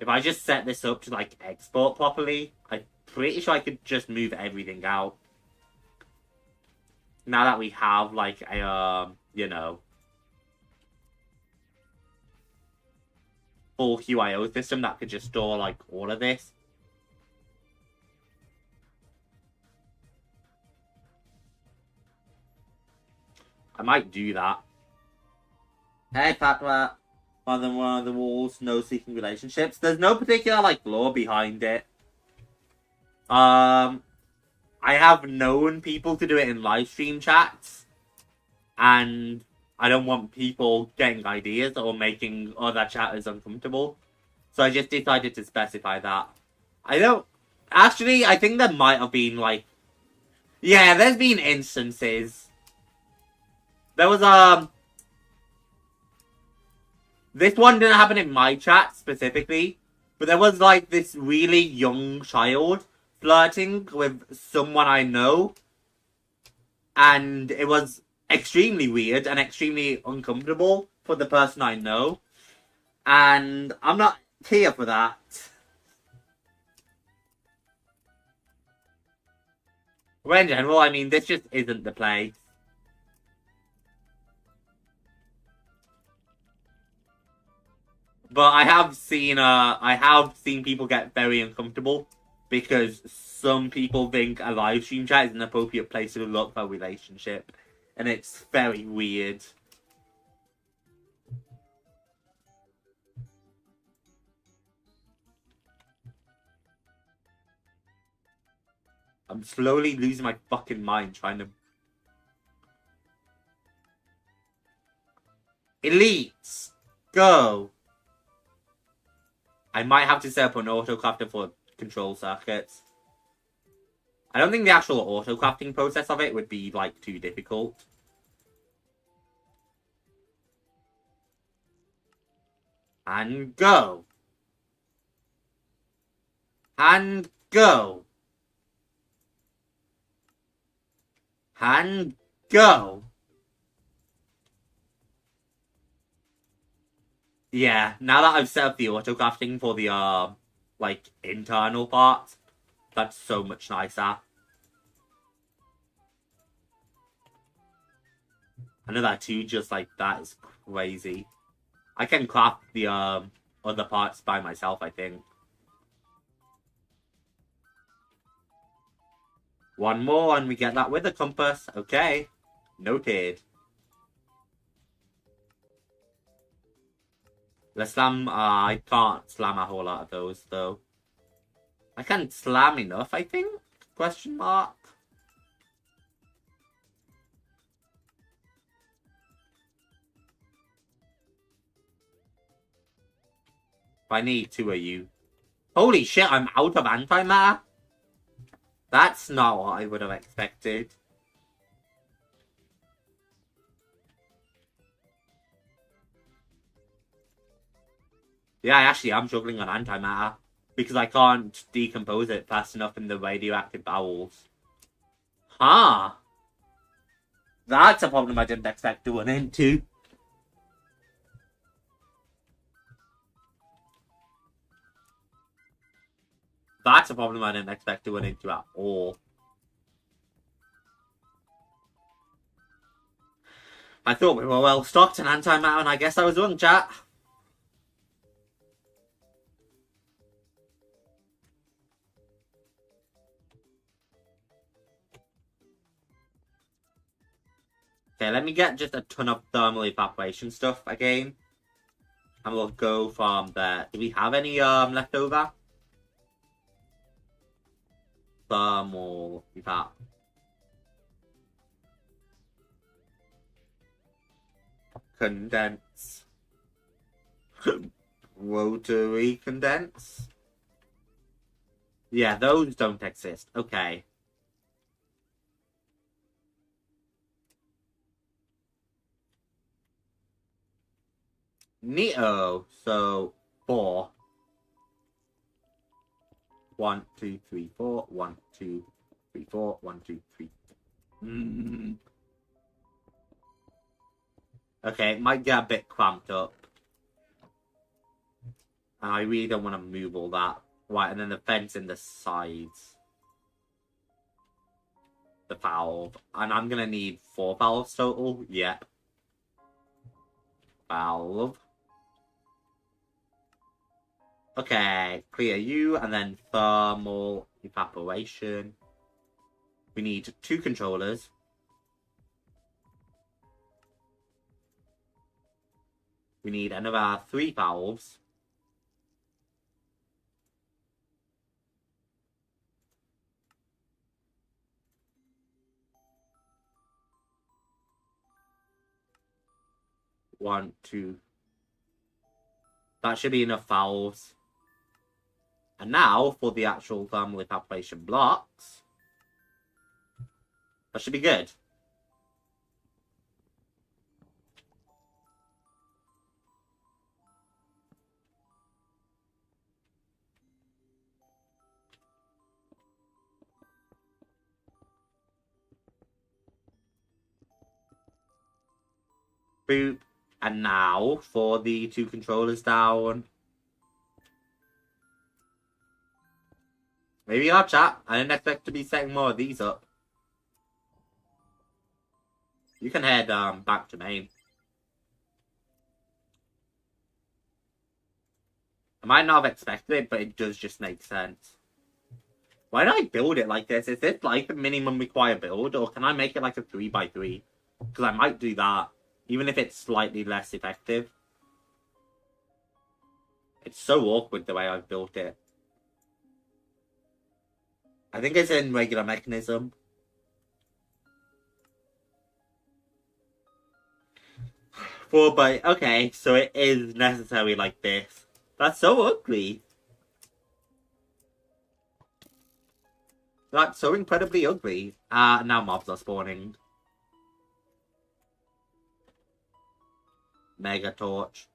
If I just set this up to, like, export properly, I'm pretty sure I could just move everything out. Now that we have, like, a, you know, full QIO system that could just store, like, all of this. I might do that. Hey, Fatwa. One of the walls, no seeking relationships. There's no particular, like, law behind it. I have known people to do it in live stream chats. And I don't want people getting ideas or making other chatters uncomfortable. So I just decided to specify that. I don't... Actually, I think there might have been, like... Yeah, there's been instances. There was, this one didn't happen in my chat, specifically. But there was, like, this really young child flirting with someone I know. And it was extremely weird and extremely uncomfortable for the person I know. And I'm not here for that. Well, in general, I mean, this just isn't the place. But I have seen people get very uncomfortable because some people think a live stream chat is an appropriate place to look for a relationship. And it's very weird. I'm slowly losing my fucking mind trying to... Elites! Go! I might have to set up an auto-crafter for control circuits. I don't think the actual auto-crafting process of it would be, like, too difficult. And go! And go! And go! Yeah, now that I've set up the auto-crafting for the, like, internal parts, that's so much nicer. Another 2 just like that is crazy. I can craft the, other parts by myself, I think. One more and we get that with a compass. Okay. Noted. Let's slam. I can't slam a whole lot of those though. I can't slam enough, I think? Question mark. I need two of you. Holy shit, I'm out of antimatter? That's not what I would have expected. Yeah, I actually am struggling on antimatter. Because I can't decompose it fast enough in the radioactive bowels. Huh. That's a problem I didn't expect to run into. That's a problem I didn't expect to run into at all. I thought we were well stocked in antimatter, and I guess I was wrong, chat. Okay, let me get just a ton of thermal evaporation stuff again. And we'll go from there. Do we have any left over? Thermal evap. Condense. Rotary condense. Yeah, those don't exist. Okay. Neato. So 4. 1, 2, 3, 4. 1, 2, 3, 4. 1, 2, 3. Okay, it might get a bit cramped up. And I really don't want to move all that. Right, and then the fence in the sides. The valve. And I'm going to need 4 valves total. Yep. Valve. Okay, clear you, and then thermal evaporation. We need 2 controllers. We need another 3 valves. One, 2. That should be enough valves. And now for the actual thermal evaporation blocks. That should be good. Boop. And now for the 2 controllers down. Maybe our chat. I didn't expect to be setting more of these up. You can head back to main. I might not have expected it, but it does just make sense. Why did I build it like this? Is this like the minimum required build, or can I make it like a 3x3? Because I might do that, even if it's slightly less effective. It's so awkward the way I've built it. I think it's in regular mechanism. But okay, so it is necessary like this. That's so ugly. That's so incredibly ugly. Now mobs are spawning. Mega torch.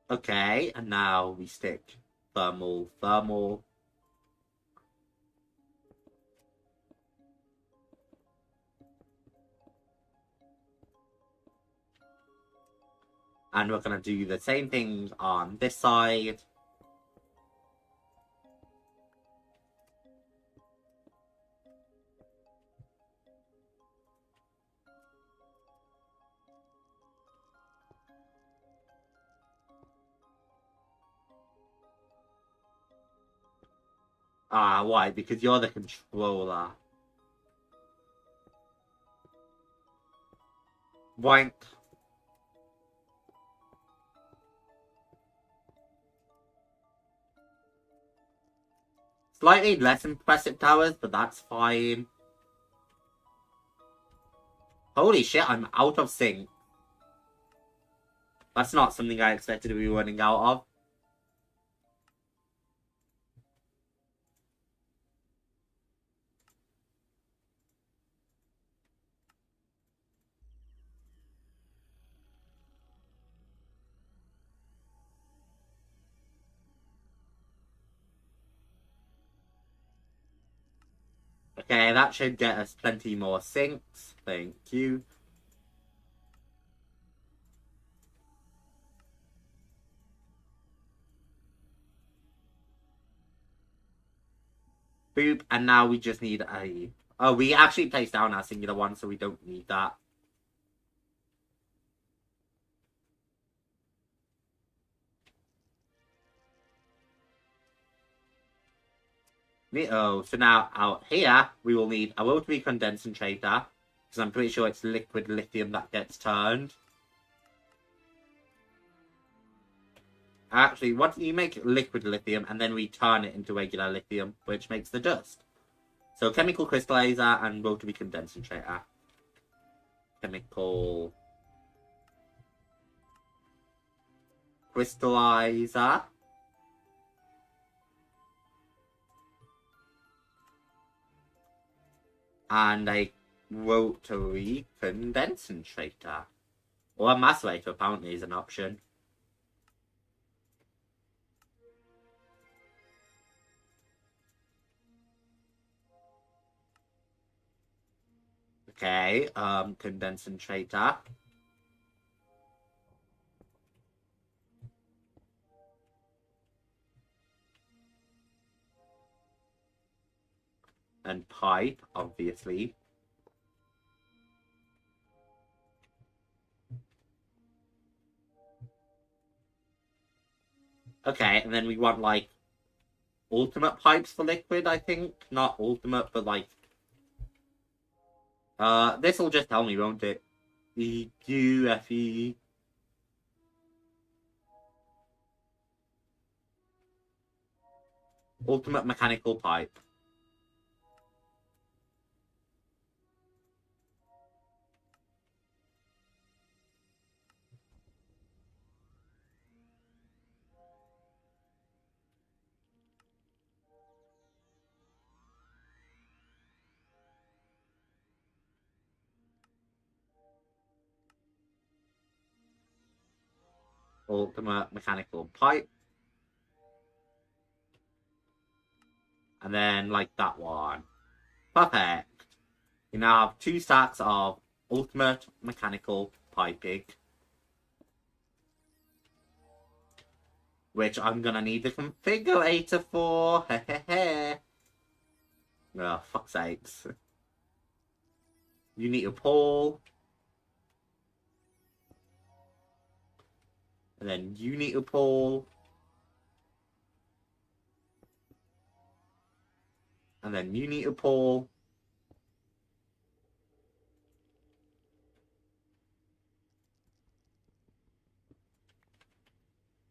Okay, and now we stick thermal, thermal. And we're going to do the same thing on this side. Ah, why? Because you're the controller. Boink. Slightly less impressive towers, but that's fine. Holy shit, I'm out of sync. That's not something I expected to be running out of. Okay, that should get us plenty more sinks. Thank you. Boop, and now we just need a... Oh, we actually placed down our singular one, so we don't need that. Oh, so now out here, we will need a rotary condensator, because I'm pretty sure it's liquid lithium that gets turned. Actually, what you make liquid lithium, and then we turn it into regular lithium, which makes the dust. So chemical crystallizer and rotary condensator. Chemical crystallizer. And a rotary condensator. Or a macerator apparently is an option. Okay, condensator. And pipe, obviously. Okay, and then we want, like, ultimate pipes for liquid, I think. Not ultimate, but, like... this'll just tell me, won't it? E-U-F-E... Ultimate mechanical pipe. Ultimate mechanical pipe. And then, like, that one. Perfect. You now have 2 stacks of ultimate mechanical piping. Which I'm gonna need the configurator for. Hehehe. Oh, fuck's sakes. You need a pole. And then you need a pole. And then you need a pole.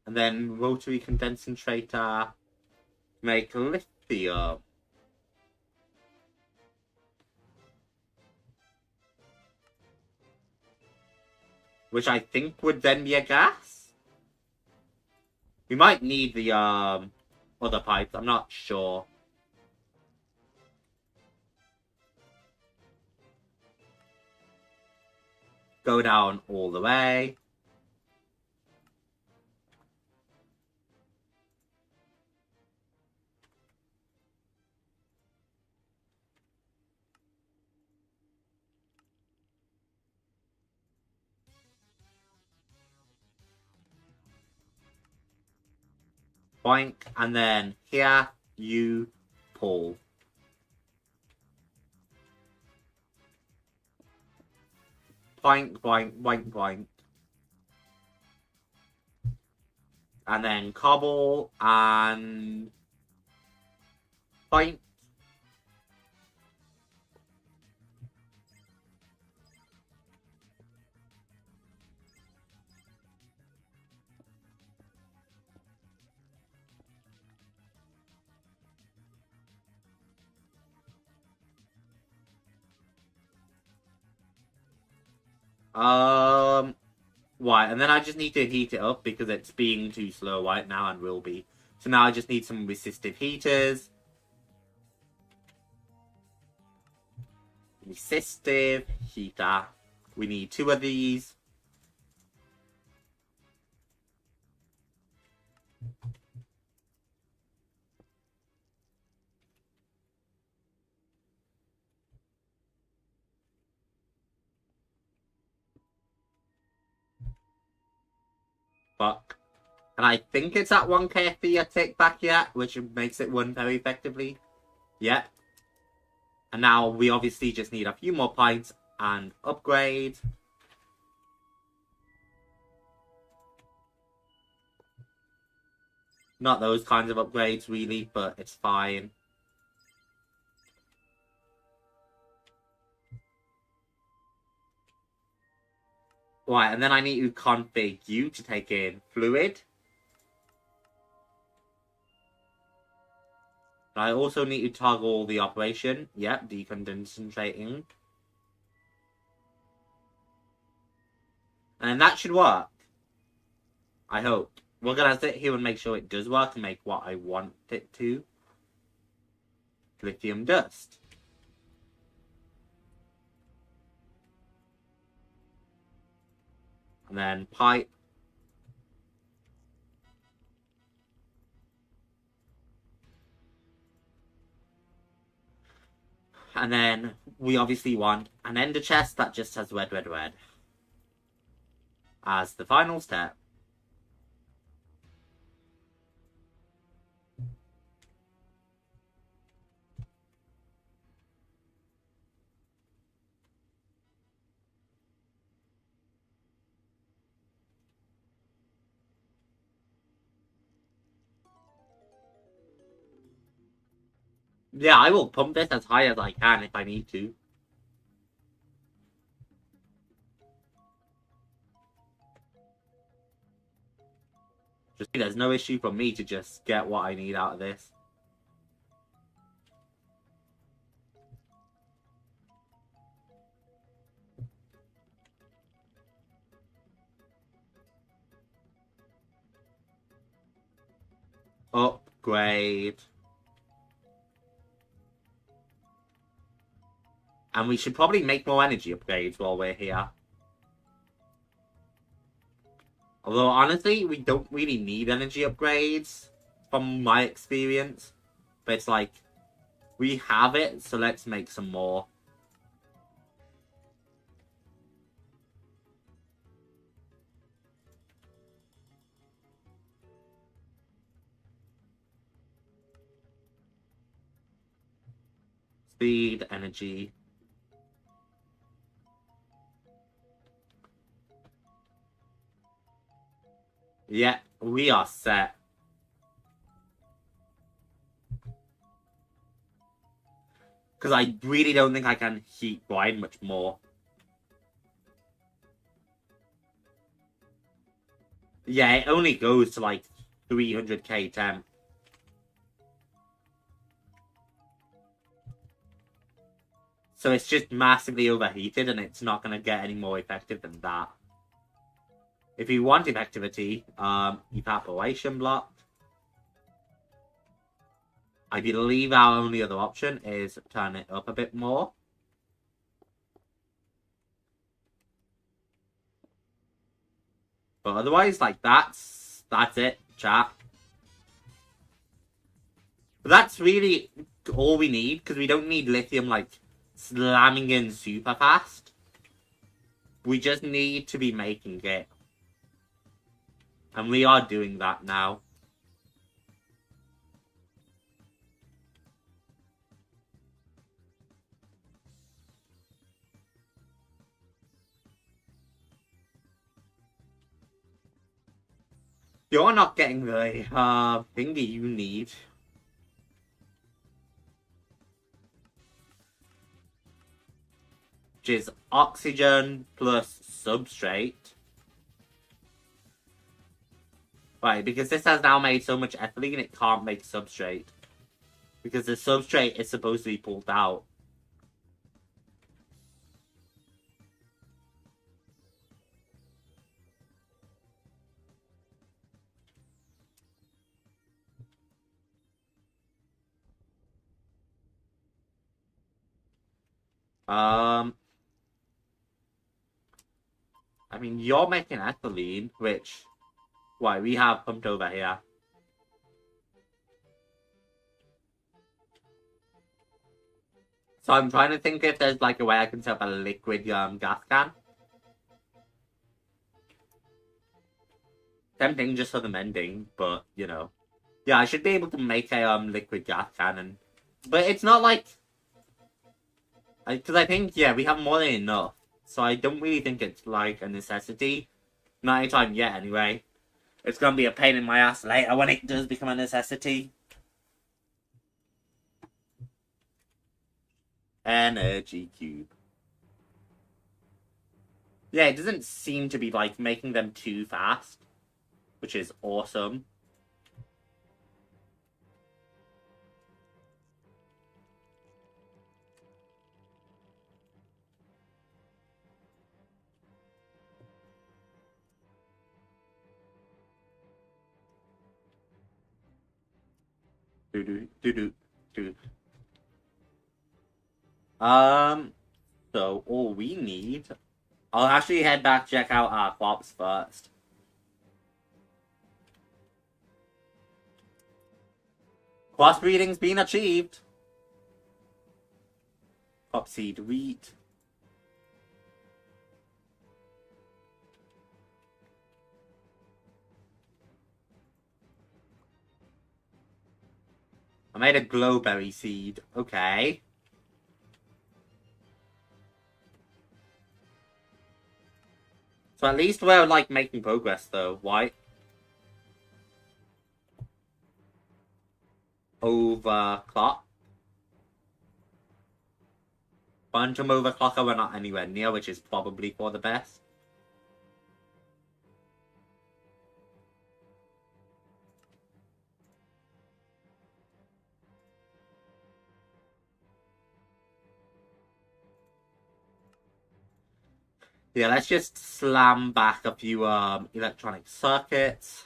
And then rotary condensator. Make lithium. Which I think would then be a gas. We might need the other pipes, I'm not sure. Go down all the way. Boink, and then here you pull. Boink, boink, boink, boink. And then cobble and point. Right, and then I just need to heat it up because it's being too slow right now and will be. So now I just need some resistive heaters. Resistive heater. We need 2 of these. Fuck. And I think it's at 1k e.t.c back yet, which makes it run very effectively. Yep. And now we obviously just need a few more pints and upgrade. Not those kinds of upgrades, really, but it's fine. Right, and then I need to config you to take in fluid. I also need to toggle the operation. Yep, decondensating. And that should work. I hope. We're gonna sit here and make sure it does work and make what I want it to. Lithium dust. And then pipe. And then we obviously want an ender chest that just has red, red, red. As the final step. Yeah, I will pump this as high as I can if I need to. Just there's no issue for me to just get what I need out of this. Upgrade. And we should probably make more energy upgrades while we're here. Although, honestly, we don't really need energy upgrades, from my experience. But it's like, we have it, so let's make some more. Speed, energy. Yeah, we are set. Because I really don't think I can heat grind much more. Yeah, it only goes to like 300k temp. So it's just massively overheated and it's not going to get any more effective than that. If you want effectivity, evaporation block. I believe our only other option is turn it up a bit more. But otherwise, like, that's it, chat. But that's really all we need, because we don't need lithium, like, slamming in super fast. We just need to be making it. And we are doing that now. You're not getting the thingy you need. which is oxygen plus substrate. Right, because this has now made so much ethylene, it can't make substrate. Because the substrate is supposed to be pulled out. I mean, you're making ethylene, which, why, we have pumped over here. So I'm trying to think if there's like a way I can set up a liquid gas can. Tempting just for the mending, but you know. Yeah, I should be able to make a liquid gas cannon. But it's not like, because I think, yeah, we have more than enough. So I don't really think it's like a necessity. Not anytime yet, anyway. It's gonna be a pain in my ass later when it does become a necessity. Energy cube. Yeah, it doesn't seem to be like making them too fast, which is awesome. So all we need, I'll actually head back check out our crops first. Crossbreeding's been achieved. Copseed wheat. I made a glowberry seed. Okay. So at least we're like making progress though. Why? Overclock. Quantum overclocker we're not anywhere near, which is probably for the best. Yeah, let's just slam back a few electronic circuits.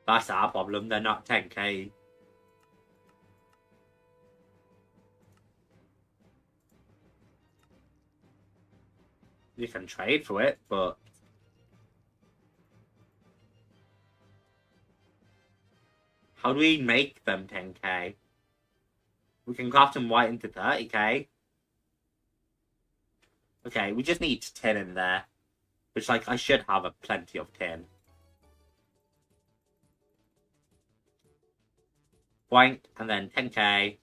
That's our problem, they're not 10k. You can trade for it, but how do we make them 10k? We can craft them white into 30k. Okay, we just need tin in there. Which, like, I should have plenty of tin. White, and then 10k.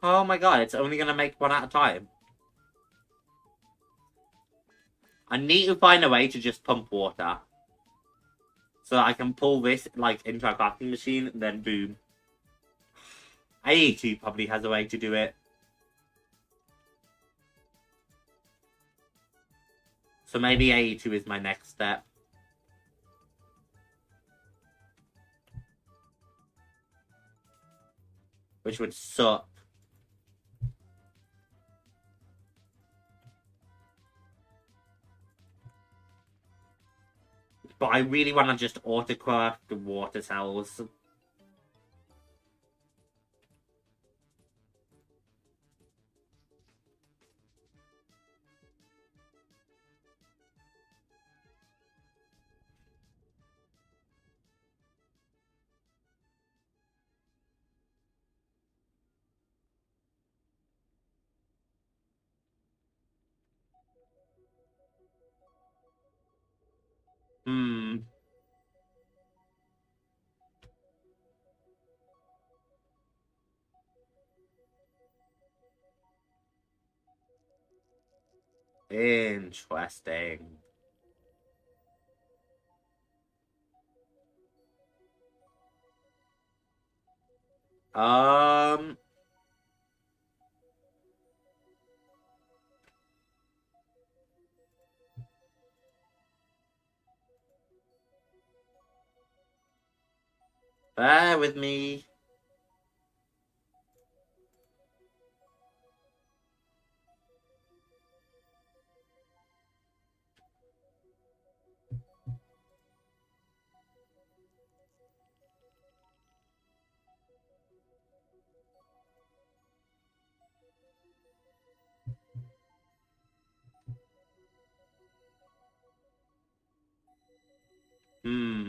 Oh my god, it's only gonna make one at a time. I need to find a way to just pump water. So that I can pull this, like, into a crafting machine, and then boom. AE2 probably has a way to do it. So maybe AE2 is my next step. Which would suck. But I really want to just autocraft the water cells. Hmm. Interesting. Um. Bear with me. Hmm.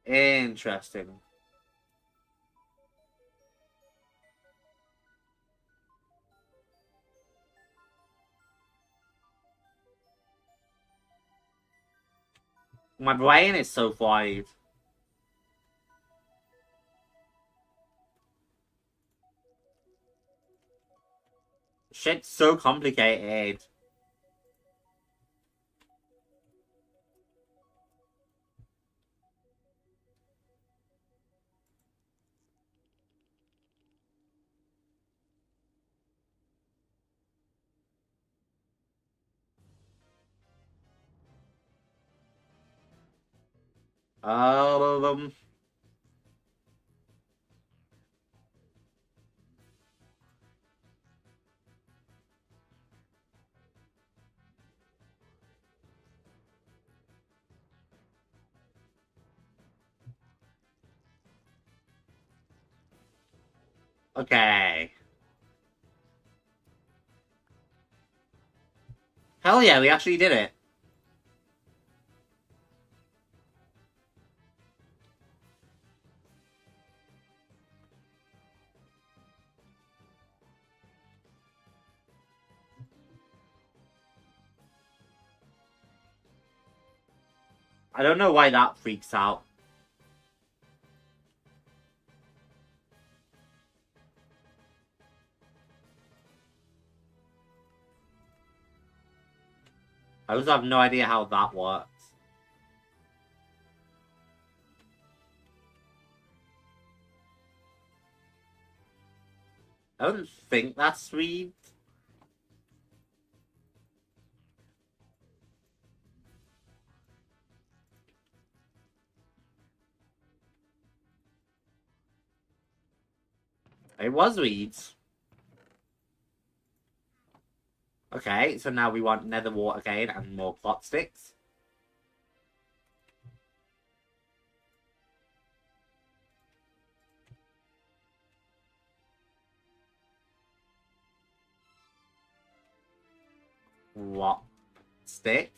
Interesting. My brain is so fried. Shit's so complicated. Um. Okay. Hell yeah, we actually did it. I don't know why that freaks out. I also have no idea how that works. I don't think that's sweet. It was weeds. Okay, so now we want nether wart again and more pot sticks. What stick?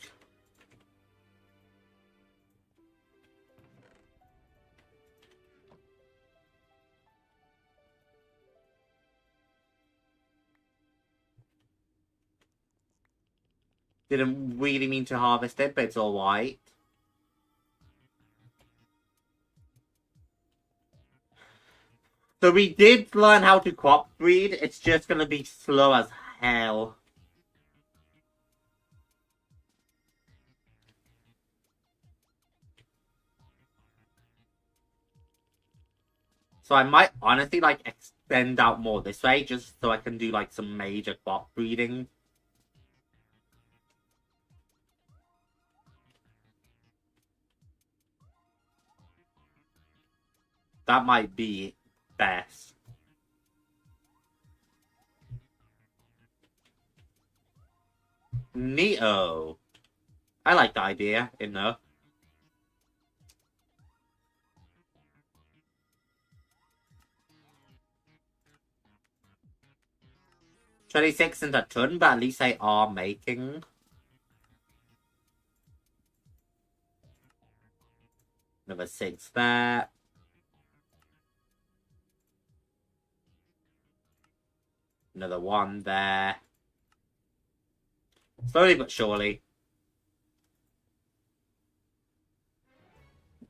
Didn't really mean to harvest it, but it's alright. So we did learn how to crop breed, it's just gonna be slow as hell. So I might honestly like extend out more this way just so I can do like some major crop breeding. That might be best. Neato. I like the idea, you know. 26 isn't a ton, but at least they are making. Another 6 there. Another 1 there. Slowly but surely.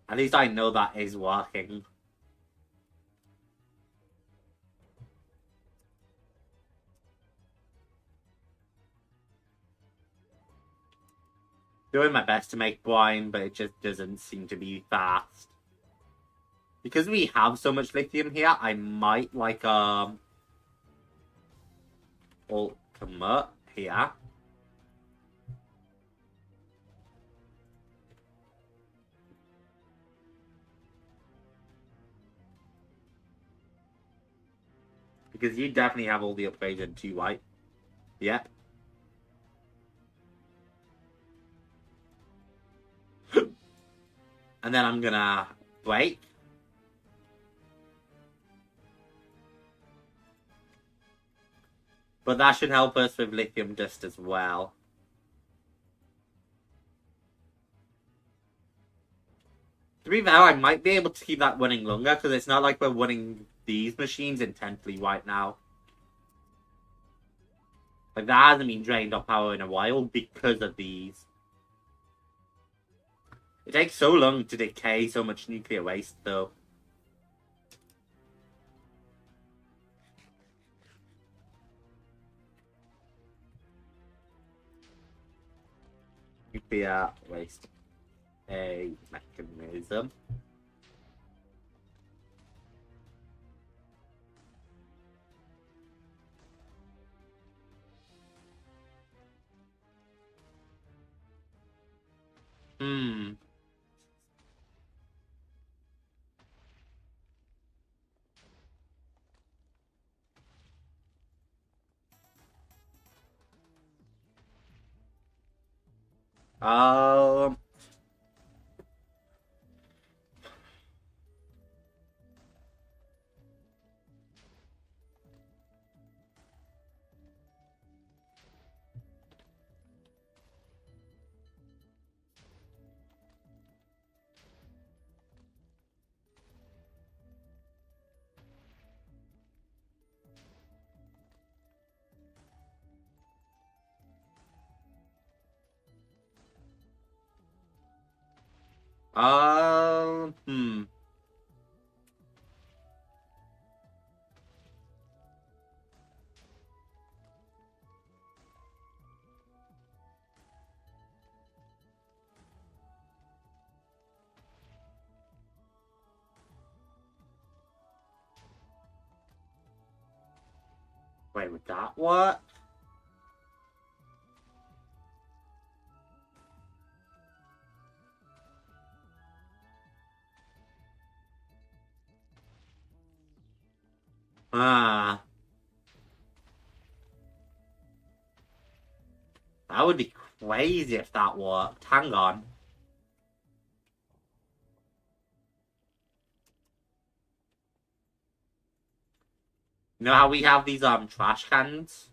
At least I know that is working. Doing my best to make wine, but it just doesn't seem to be fast. Because we have so much lithium here, I might like ultimate here. Because you definitely have all the upgrades in too, right? Yep. And then I'm gonna break. But that should help us with lithium dust as well. To be fair, I might be able to keep that running longer, because it's not like we're running these machines intently right now. Like, that hasn't been drained of power in a while because of these. It takes so long to decay so much nuclear waste, though. Nuclear waste. A mechanism. Um... Wait, would that work? Ah. That would be crazy if that worked. Hang on. You know how we have these trash cans?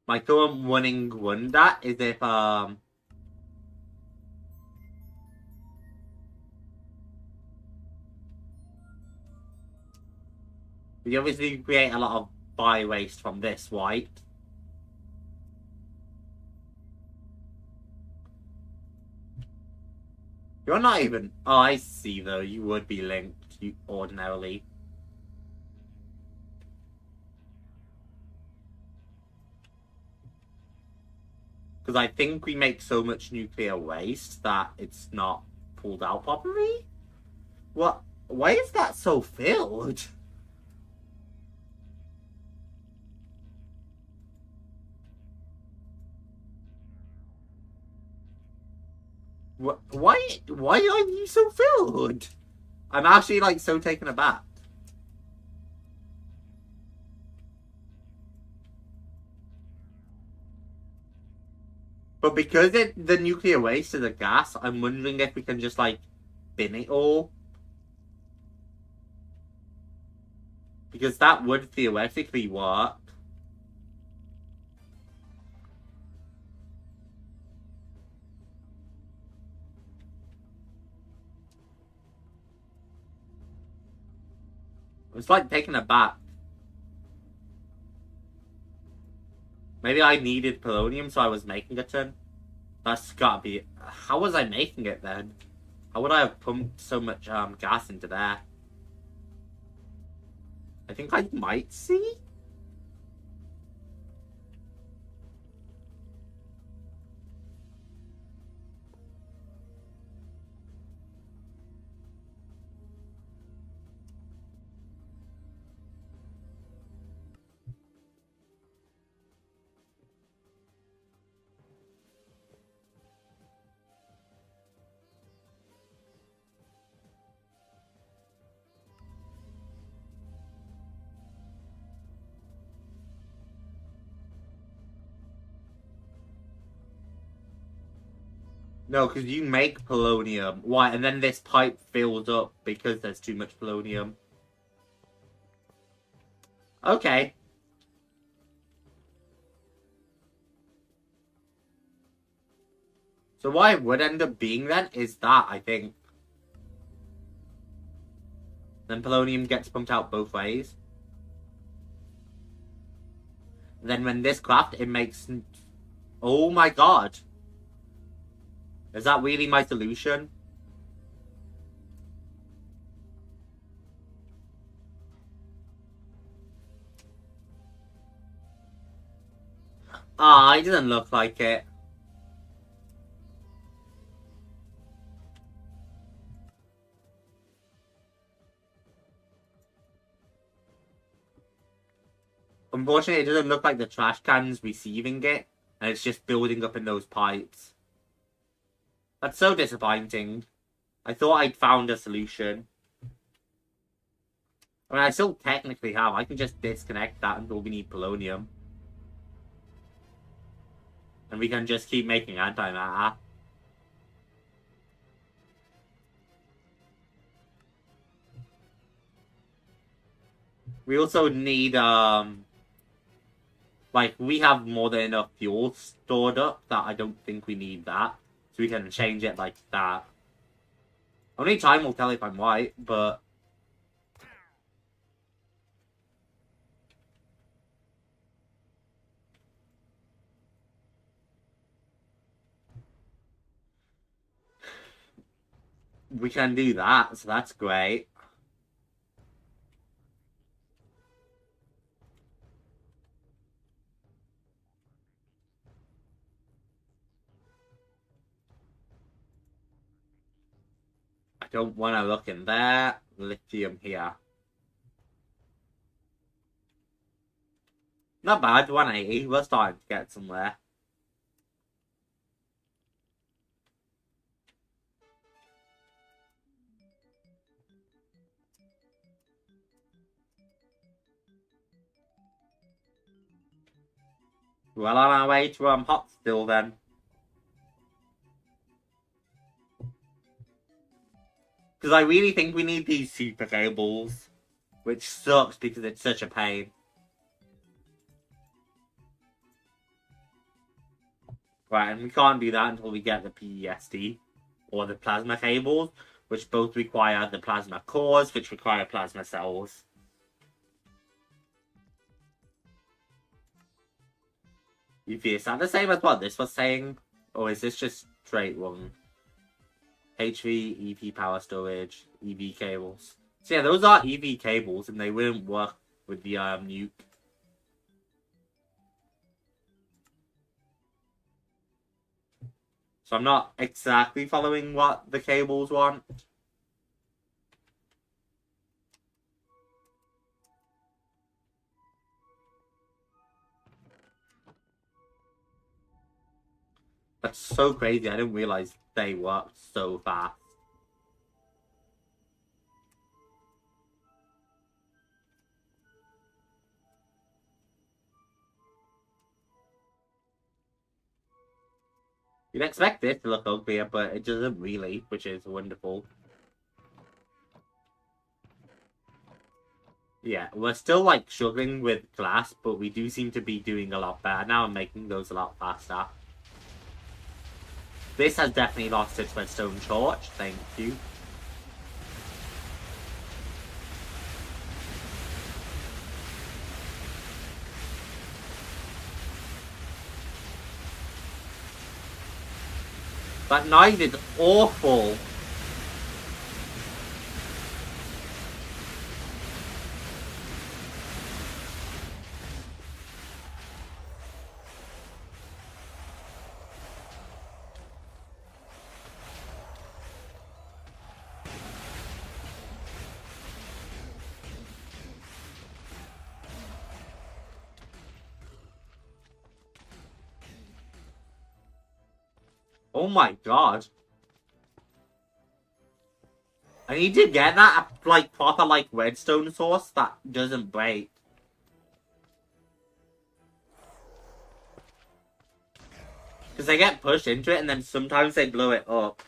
My current running wonder is if we obviously create a lot of bio waste from this, right? You're not even... Oh, I see, though. You would be linked, you ordinarily. Because I think we make so much nuclear waste that it's not pulled out properly. What? Why is that so filled? Why are you so filled? I'm actually, like, so taken aback. But because the nuclear waste is a gas, I'm wondering if we can just, like, spin it all. Because that would theoretically work. It's like taking a bath. Maybe I needed polonium, so I was making a ton. That's gotta be... How was I making it then? How would I have pumped so much gas into there? I think I might see? No, because you make polonium. Why? And then this pipe fills up because there's too much polonium. Okay. So what it would end up being then is that, I think. Then polonium gets pumped out both ways. And then when this craft, it makes... Oh my god. Is that really my solution? Ah, it doesn't look like it. Unfortunately, it doesn't look like the trash can's receiving it, and it's just building up in those pipes. That's so disappointing. I thought I'd found a solution. I mean, I still technically have. I can just disconnect that until we need polonium. And we can just keep making antimatter. We also need, like, we have more than enough fuel stored up that I don't think we need that. So we can change it like that. Only time will tell if I'm right, but... We can do that, so that's great. I don't want to look in there. Lithium here. Not bad, 180. We're starting to get somewhere. Well on our way to hot still then. Because I really think we need these super cables. Which sucks because it's such a pain. Right, and we can't do that until we get the PESD. Or the plasma cables. Which both require the plasma cores, which require plasma cells. Is that the same as what this was saying? Or is this just straight wrong? HV, EP power storage, EV cables. So yeah, those are EV cables and they wouldn't work with the nuke. So I'm not exactly following what the cables want. That's so crazy, I didn't realize they worked so fast. You'd expect it to look uglier, but it doesn't really, which is wonderful. Yeah, we're still like struggling with glass, but we do seem to be doing a lot better now and making those a lot faster. This has definitely lost its redstone torch, thank you. That knife is awful. Oh my god. I need to get that, like, proper, like, redstone source that doesn't break. Because they get pushed into it and then sometimes they blow it up.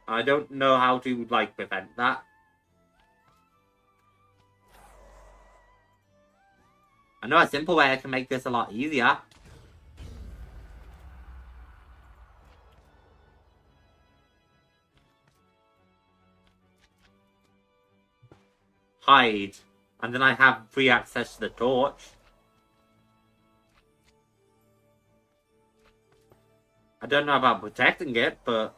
I don't know how to, like, prevent that. I know a simple way I can make this a lot easier. Hide. And then I have free access to the torch. I don't know about protecting it, but...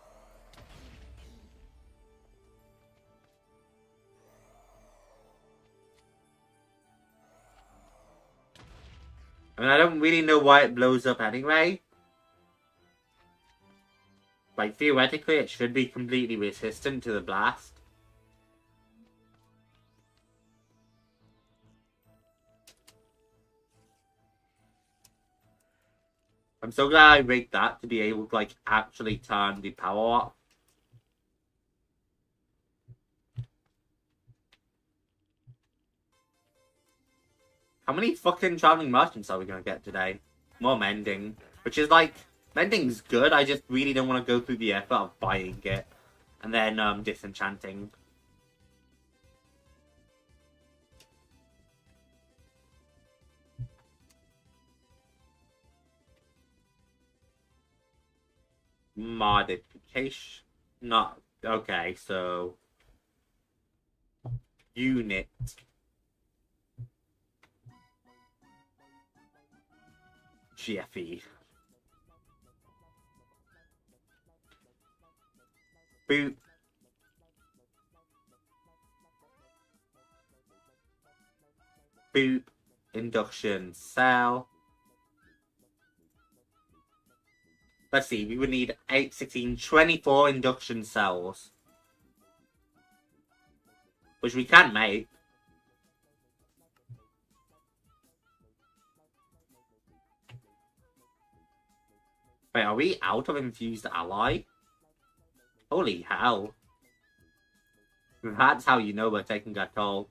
I mean, I don't really know why it blows up anyway. Like, theoretically, it should be completely resistant to the blast. I'm so glad I rigged that to be able to, like, actually turn the power off. How many fucking traveling merchants are we gonna get today? More mending. Which is, like, mending's good, I just really don't want to go through the effort of buying it. And then, disenchanting. Modification. Not okay, so unit. GFE. Boop. Boop. Induction cell. Let's see, we would need 8, 16, 24 induction cells. Which we can make. Wait, are we out of infused ally? Holy hell. That's how you know we're taking a toll.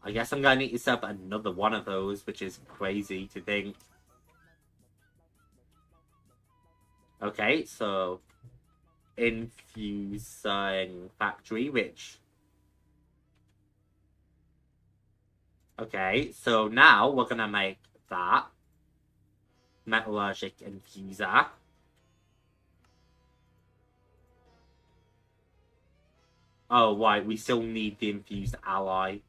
I guess I'm going to need to set up another one of those, which is crazy to think. Okay, so infusing factory, which... Okay, so now we're gonna make that. Metallurgic infuser. Oh, right, we still need the infused ally,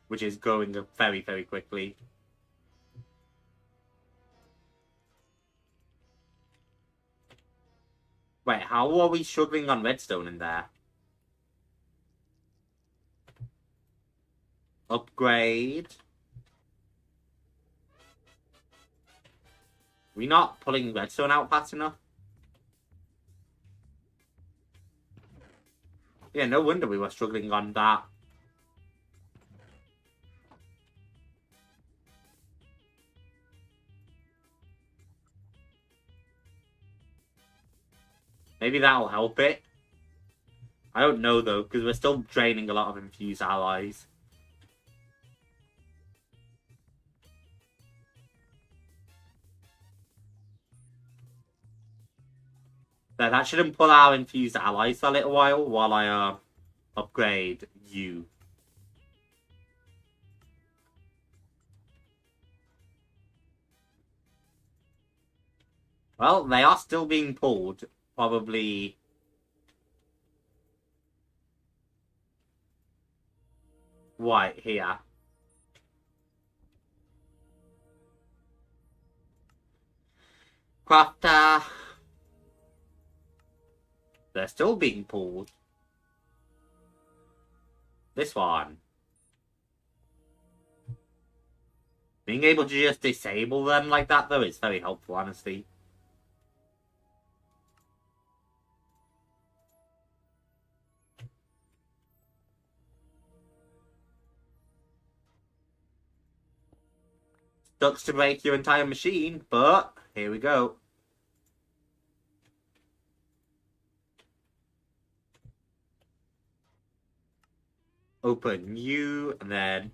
which is going very, very quickly. Wait, how are we struggling on redstone in there? Upgrade. We not pulling redstone out fast enough? Yeah, no wonder we were struggling on that. Maybe that'll help it. I don't know though, because we're still draining a lot of infused allies. Then that shouldn't pull our infused allies for a little while I upgrade you. Well, they are still being pulled. Probably... right here. Crafter. They're still being pulled. This one. Being able to just disable them like that, though, is very helpful, honestly. Sucks to break your entire machine, but here we go. Open new, and then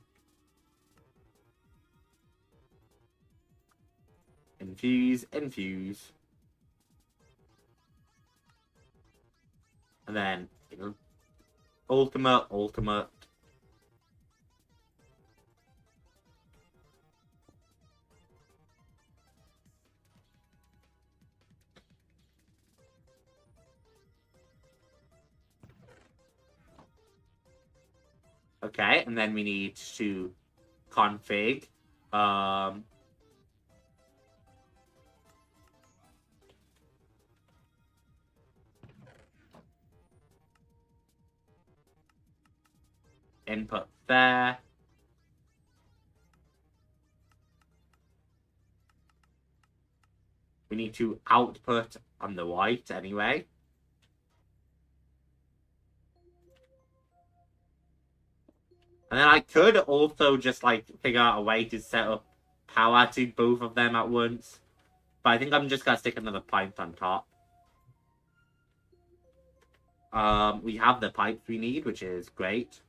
infuse, infuse. And then ultimate, ultimate. Okay, and then we need to config input there. We need to output on the right anyway. And then I could also just, like, figure out a way to set up power to both of them at once. But I think I'm just going to stick another pipe on top. We have the pipes we need, which is great.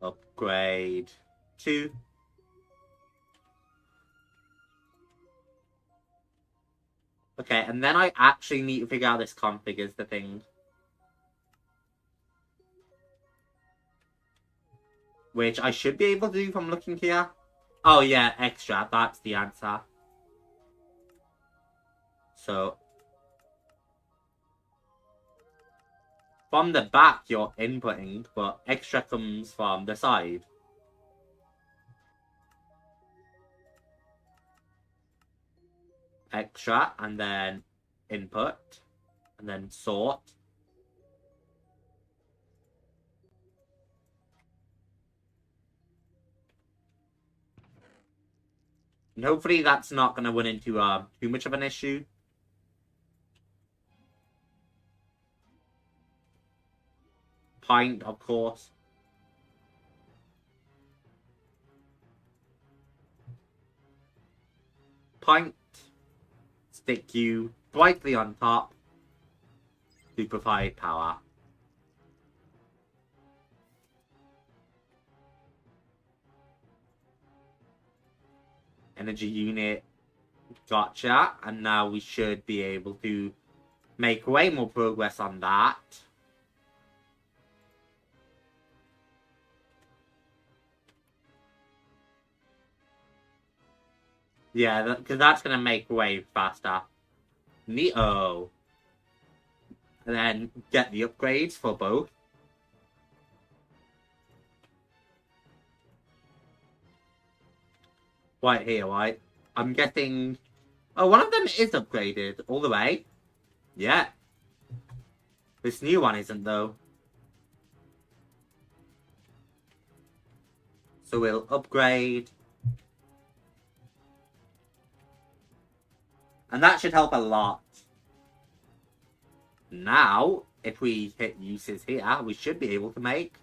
Upgrade 2. Okay, and then I actually need to figure out this config is the thing. Which I should be able to do from looking here. Oh yeah, extra, that's the answer. So, from the back you're inputting, but extra comes from the side. Extra, and then input, and then sort. And hopefully that's not going to run into too much of an issue. Pint, of course. Pint. Stick you brightly on top to provide power. Energy unit, gotcha. And now we should be able to make way more progress on that. Yeah, because that's going to make way faster. Neato. And then get the upgrades for both. Right here, right? I'm getting... oh, one of them is upgraded all the way. Yeah. This new one isn't, though. So we'll upgrade. And that should help a lot. Now, if we hit uses here, we should be able to make...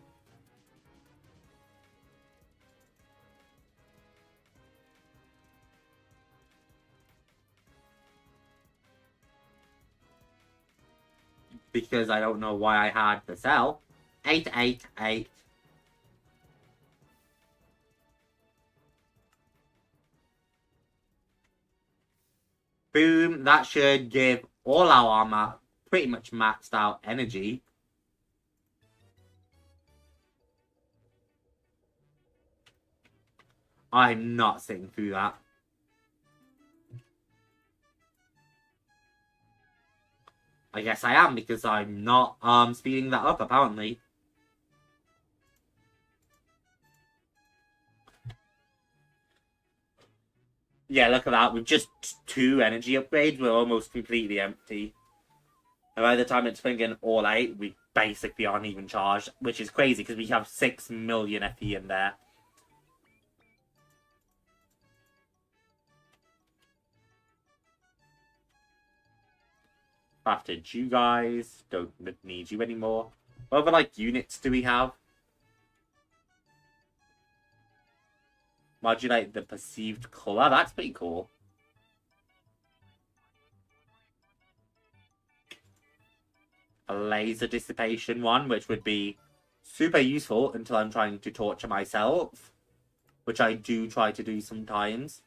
because I don't know why I had the cell. 888. Boom, that should give all our armor pretty much maxed out energy. I'm not sitting through that. I guess I am, because I'm not speeding that up, apparently. Yeah, look at that. With just 2 energy upgrades, we're almost completely empty. And by the time it's bringing all out, we basically aren't even charged, which is crazy because we have 6 million FE in there. After you guys, don't need you anymore. What other, like, units do we have? Modulate the perceived color. That's pretty cool. A laser dissipation one, which would be super useful until I'm trying to torture myself, which I do try to do sometimes.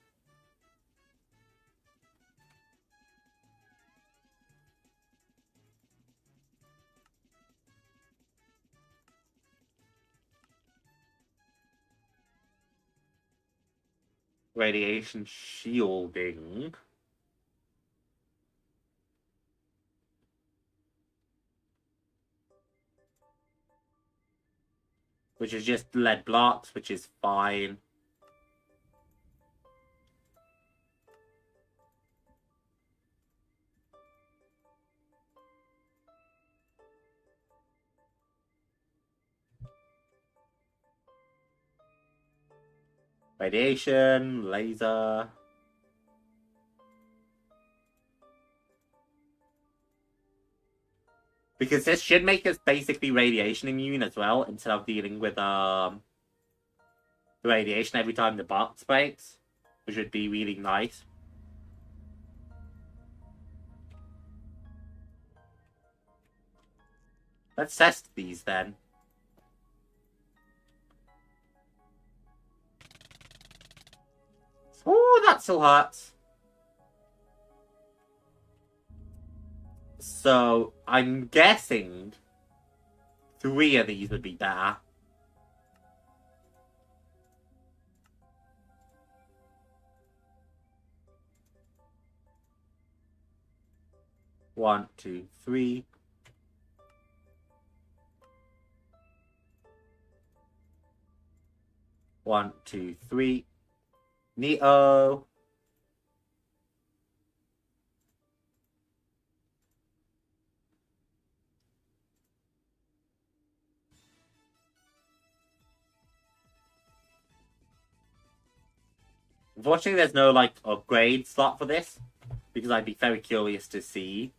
Radiation shielding. Which is just lead blocks, which is fine. Radiation, laser. Because this should make us basically radiation immune as well, instead of dealing with radiation every time the box breaks, which would be really nice. Let's test these then. Oh, that still hurts. So, I'm guessing 3 of these would be better. One, two, three. One, two, three. Neato. Unfortunately, there's no, like, upgrade slot for this, because I'd be very curious to see.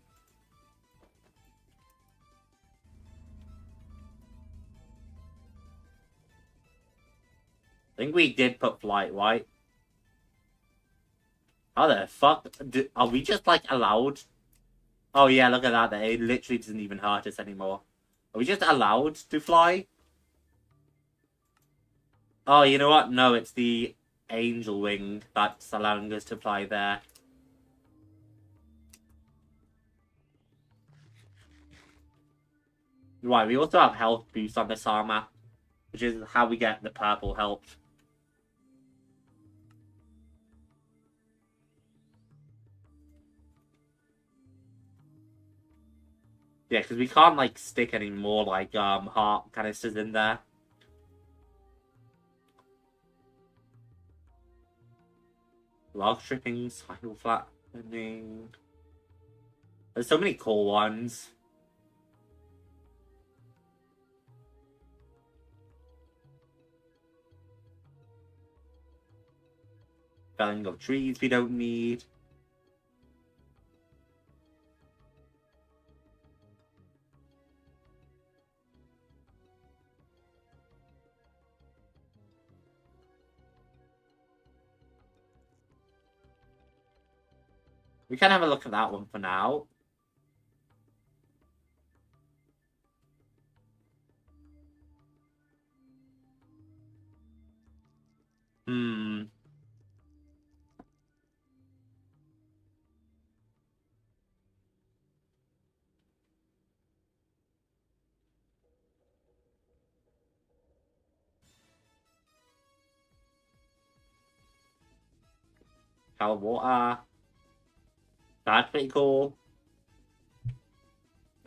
I think we did put flight, right? How the fuck? Are we just, like, allowed? Oh, yeah, look at that. It literally doesn't even hurt us anymore. Are we just allowed to fly? Oh, you know what? No, it's the angel wing that's allowing us to fly there. Right, we also have health boost on this armor, which is how we get the purple health. Yeah, because we can't, like, stick any more, like, heart canisters in there. Log stripping, cycle flattening. There's so many cool ones. Felling of trees we don't need. We can have a look at that one for now. Hmm. out water. That's pretty cool.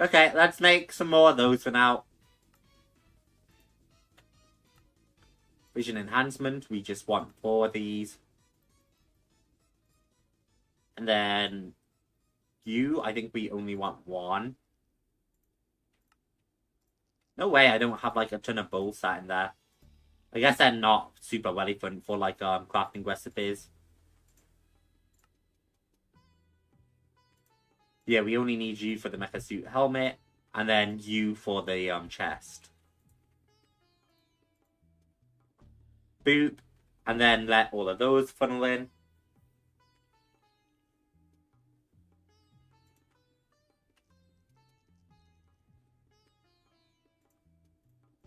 Okay, let's make some more of those for now. Vision enhancement, we just want 4 of these. And then you, I think we only want 1. No way I don't have like a ton of bowls sat in there. I guess they're not super relevant for like crafting recipes. Yeah, we only need you for the mecha suit helmet, and then you for the chest. Boop. And then let all of those funnel in.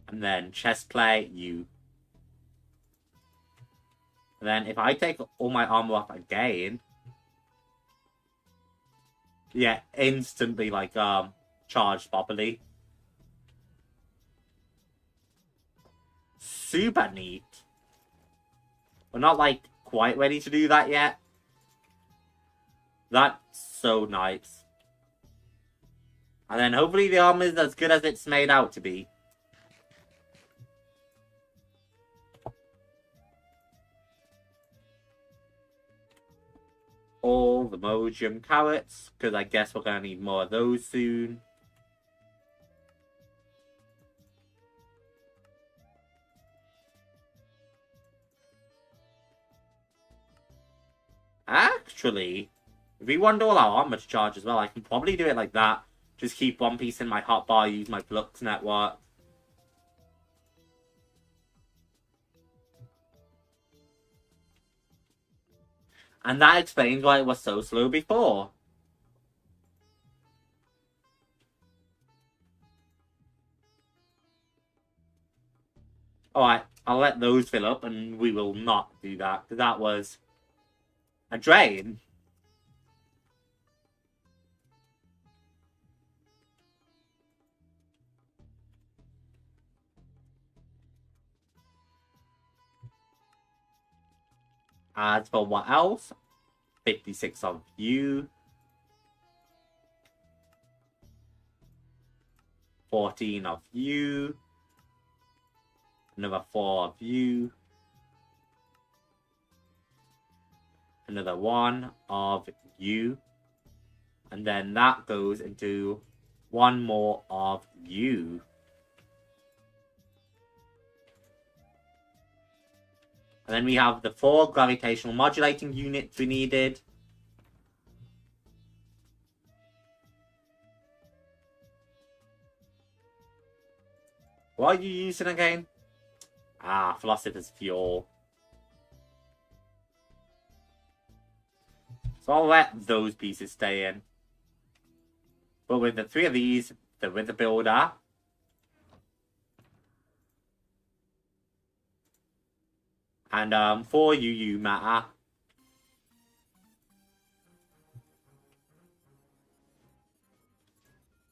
And then chest plate, you. And then if I take all my armor off again, yeah, instantly like charged properly. Super neat. We're not like quite ready to do that yet. That's so nice. And then hopefully the armor is as good as it's made out to be. All the Mojum carrots, because I guess we're going to need more of those soon. Actually, if we want all our armor to charge as well, I can probably do it like that. Just keep one piece in my hotbar, use my flux network. And that explains why it was so slow before. Alright, I'll let those fill up and we will not do that, because that was a drain. As for what else? 56 of you. 14 of you. Another 4 of you. Another 1 of you. And then that goes into 1 more of you. And then we have the 4 gravitational modulating units we needed. What are you using again? Ah, Philosopher's Fuel. So I'll let those pieces stay in. But with the 3 of these, the Wither Builder, and 4 UU matter.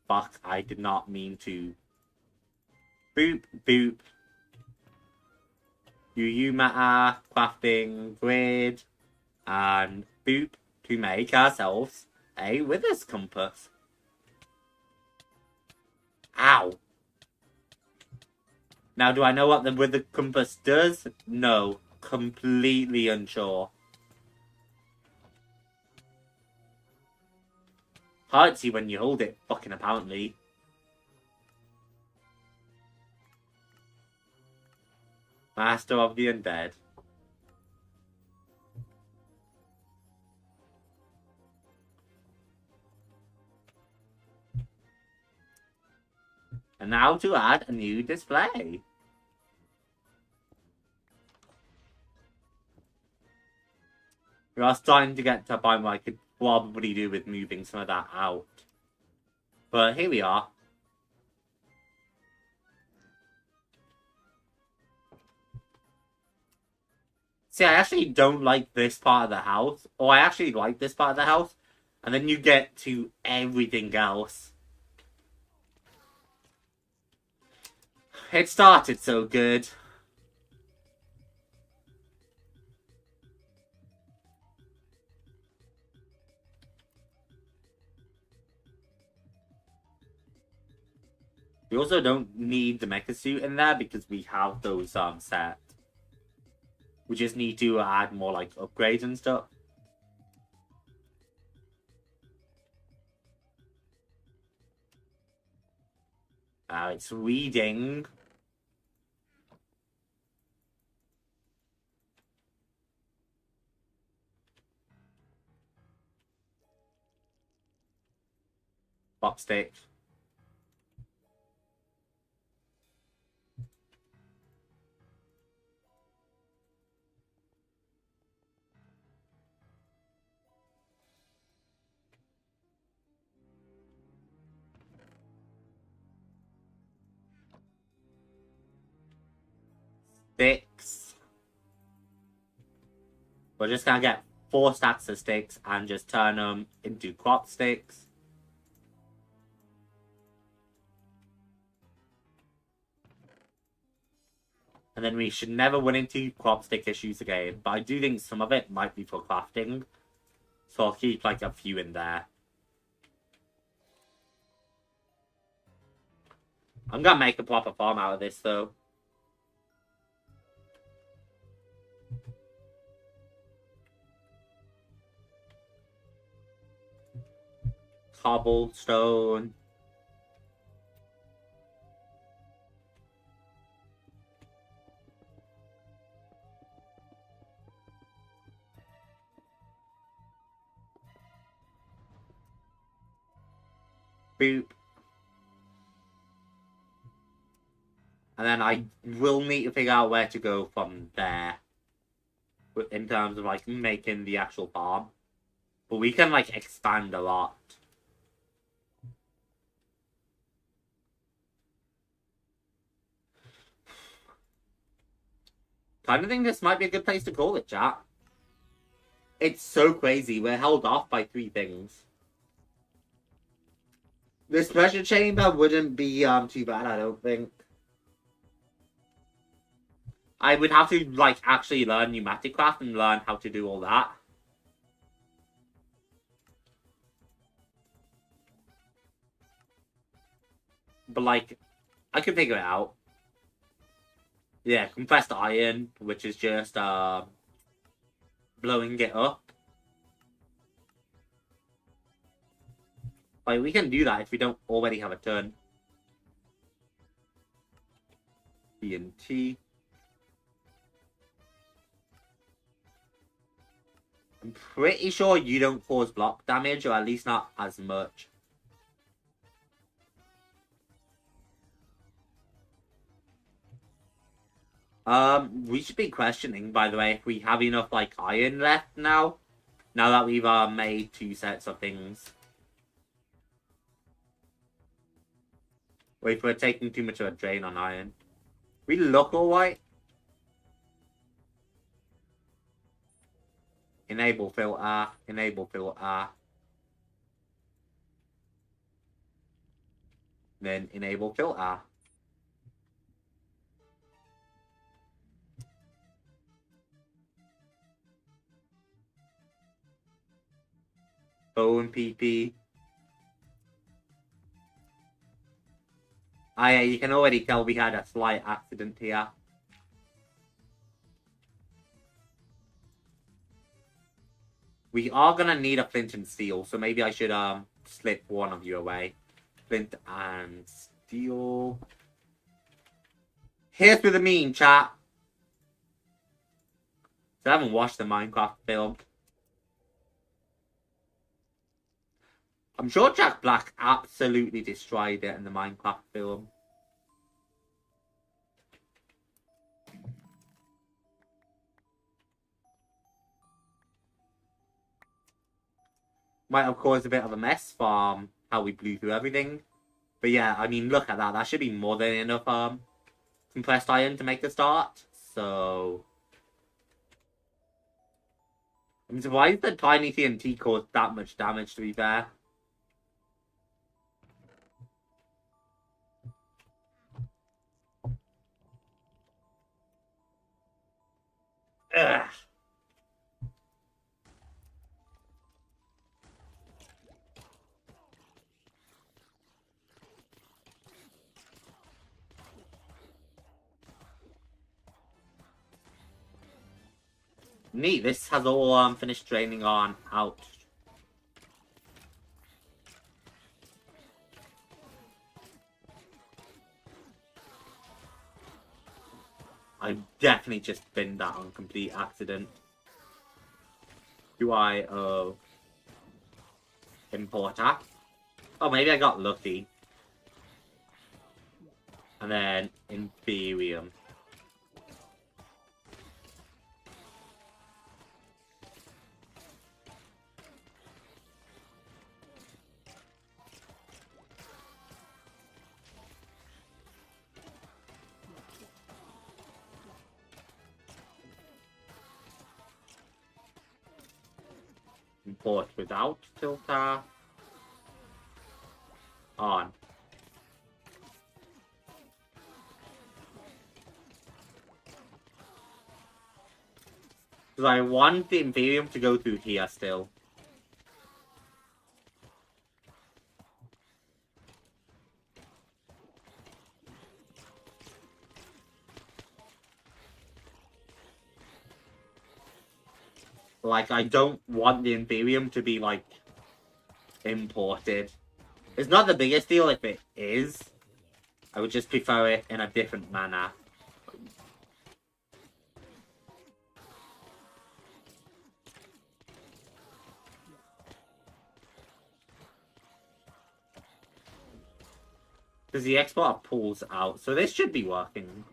Fuck, I did not mean to. Boop, boop. UU matter, crafting grid, and boop, to make ourselves a Wither's Compass. Ow. Now, do I know what the Wither Compass does? No. Completely unsure. Hard to see when you hold it, fucking apparently. Master of the Undead. And now to add a new display. We are starting to get to a point where I could probably do with moving some of that out. But here we are. See, I actually don't like this part of the house. Or I actually like this part of the house. And then you get to everything else. It started so good. We also don't need the mecha suit in there because we have those set. We just need to add more like upgrades and stuff. It's reading. Bopstick. Sticks. We're just gonna get 4 stacks of sticks and just turn them into crop sticks. And then we should never run into crop stick issues again. But I do think some of it might be for crafting. So I'll keep like a few in there. I'm gonna make a proper farm out of this though. Cobblestone. Boop. And then I will need to figure out where to go from there. In terms of like making the actual farm. But we can like expand a lot. Kind of think this might be a good place to call it, chat. It's so crazy. We're held off by 3 things. This pressure chamber wouldn't be too bad, I don't think. I would have to like actually learn pneumatic craft and learn how to do all that. But like, I could figure it out. Yeah, compressed iron, which is just blowing it up. Like, we can do that if we don't already have a turn. TNT. I'm pretty sure you don't cause block damage, or at least not as much. We should be questioning, by the way, if we have enough, like, iron left now. Now that we've, made 2 sets of things. Wait, we're taking too much of a drain on iron. We look alright. Enable filter, enable filter. Then enable filter. Bone PP. Ah, yeah, you can already tell we had a slight accident here. We are gonna need a flint and steel, so maybe I should slip one of you away. Flint and steel. Here's what I mean, chat. So I haven't watched the Minecraft film. I'm sure Jack Black absolutely destroyed it in the Minecraft film. Might have caused a bit of a mess from how we blew through everything. But yeah, I mean, look at that. That should be more than enough compressed iron to make the start. So I'm surprised that tiny TNT caused that much damage, to be fair. Ugh. Neat, this has all finished draining on out. I definitely just binned that on complete accident. Do I importer? Oh, maybe I got lucky. And then Imperium. Import without filter. On. Because I want the Imperium to go through here still. Like, I don't want the Imperium to be, like, imported. It's not the biggest deal if it is. I would just prefer it in a different manner. Because the exporter pulls out, so this should be working.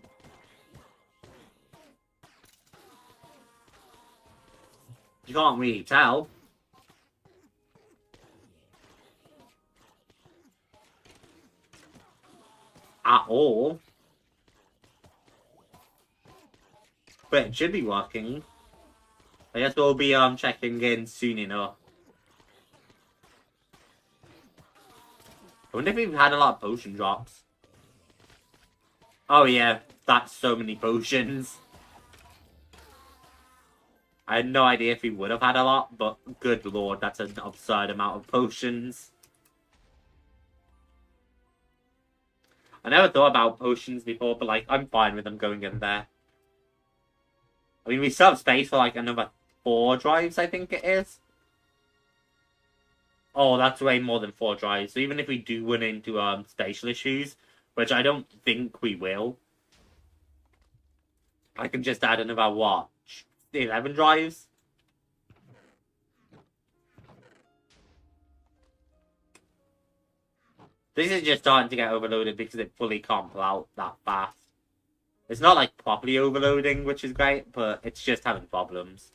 You can't really tell. At all. But it should be working. I guess we'll be checking in soon enough. I wonder if we've had a lot of potion drops. Oh yeah, that's so many potions. I had no idea if we would have had a lot, but good lord, that's an absurd amount of potions. I never thought about potions before, but, like, I'm fine with them going in there. I mean, we still have space for, like, another 4 drives, I think it is. Oh, that's way more than 4 drives. So even if we do run into spatial issues, which I don't think we will, I can just add another, what, 11 drives? This is just starting to get overloaded because it fully can't pull out that fast. It's not, like, properly overloading, which is great, but it's just having problems.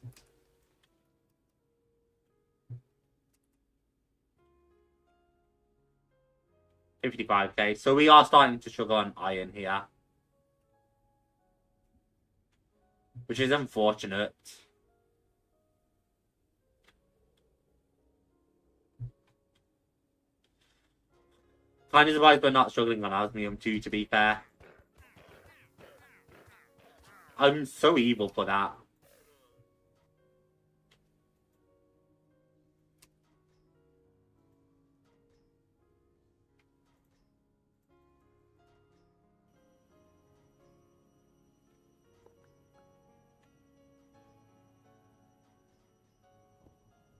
$55k. So we are starting to struggle on iron here. Which is unfortunate. Kind of surprised we're not struggling on osmium too, to be fair. I'm so evil for that.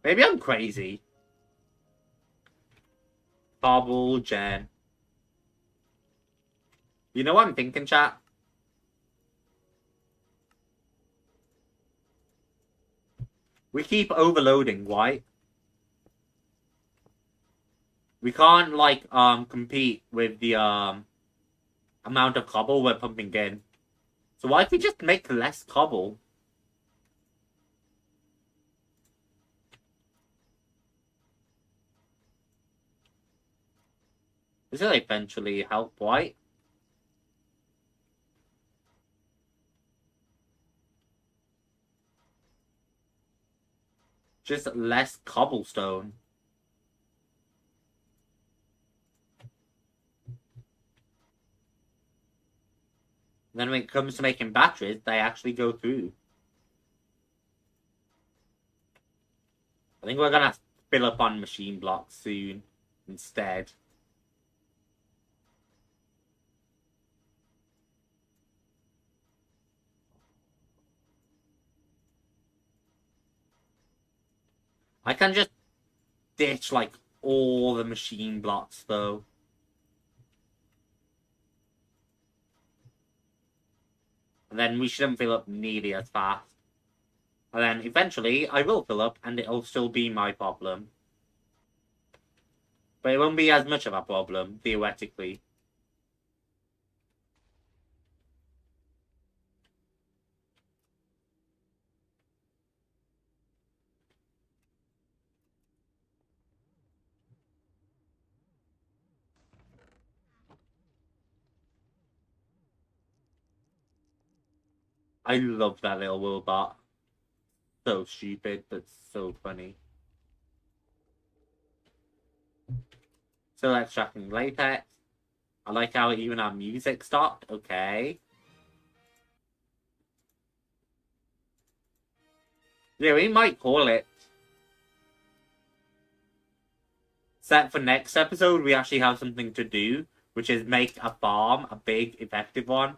Maybe I'm crazy. Bubble Gen. You know what I'm thinking, chat? We keep overloading, right? We can't, like, compete with the, amount of cobble we're pumping in. So why if we just make less cobble? This will eventually help, right? Just less cobblestone. Then when it comes to making batteries, they actually go through. I think we're gonna fill up on machine blocks soon instead. I can just ditch, like, all the machine blocks, though. And then we shouldn't fill up nearly as fast. And then eventually I will fill up and it'll still be my problem. But it won't be as much of a problem, theoretically. I love that little robot. So stupid, but so funny. So extracting latex. I like how even our music stopped. Okay. Yeah, we might call it. Set for next episode, we actually have something to do, which is make a farm, a big, effective one.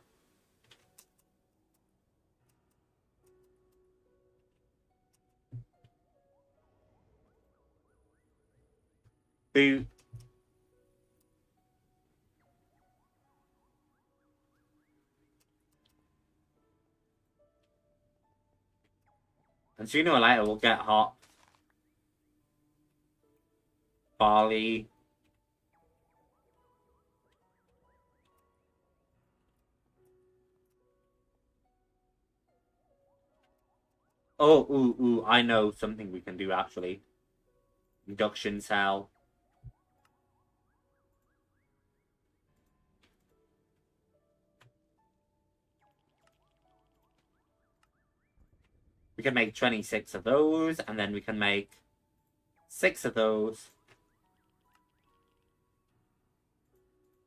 Who? And sooner or later we'll get hot. Barley. Oh, ooh, I know something we can do actually. Induction cell. We can make 26 of those, and then we can make 6 of those.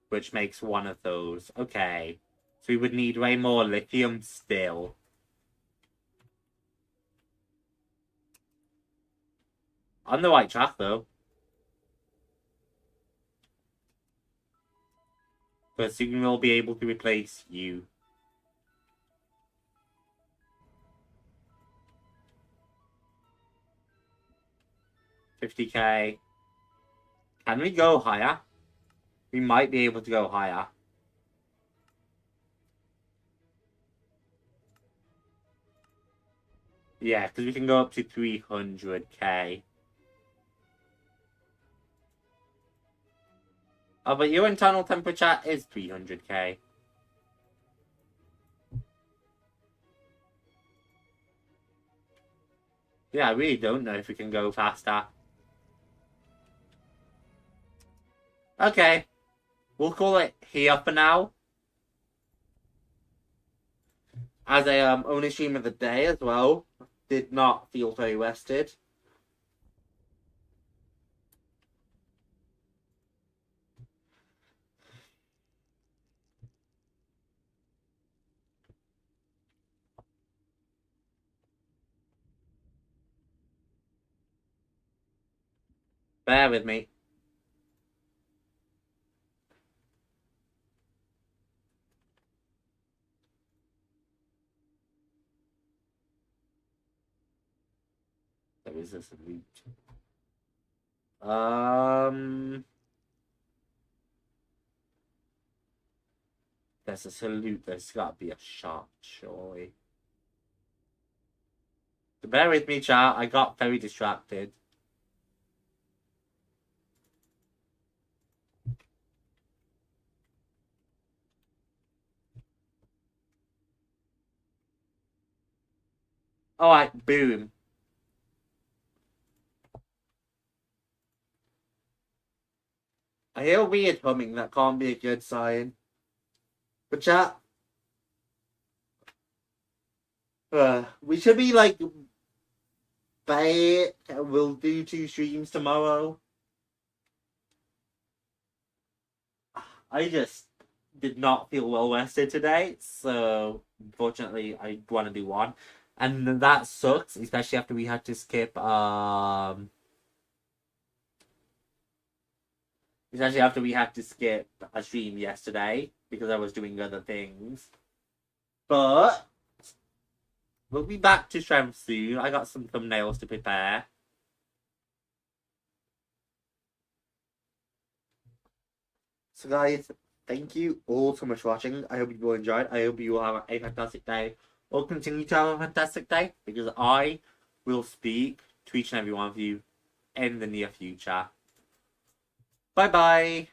Which makes 1 of those. Okay. So we would need way more lithium still. On the right track, though. But soon we'll be able to replace you. $50K. Can we go higher? We might be able to go higher. Yeah, because we can go up to 300K. Oh, but your internal temperature is 300K. Yeah, I really don't know if we can go faster. Okay. We'll call it here for now. As a only stream of the day as well. Did not feel very rested. Bear with me. There is a salute. There's a salute. There's got to be a shot, surely. So bear with me, chat. I got very distracted. Alright, boom. I hear weird humming. That can't be a good sign. But chat, we should be like, we'll do 2 streams tomorrow. I just did not feel well rested today, so unfortunately I want to do 1. And that sucks, especially after we had to skip, especially after we had to skip a stream yesterday because I was doing other things. But we'll be back to strength soon. I got some thumbnails to prepare. So guys, thank you all so much for watching. I hope you all enjoyed. I hope you will have a fantastic day, or continue to have a fantastic day, because I will speak to each and every one of you in the near future. Bye bye.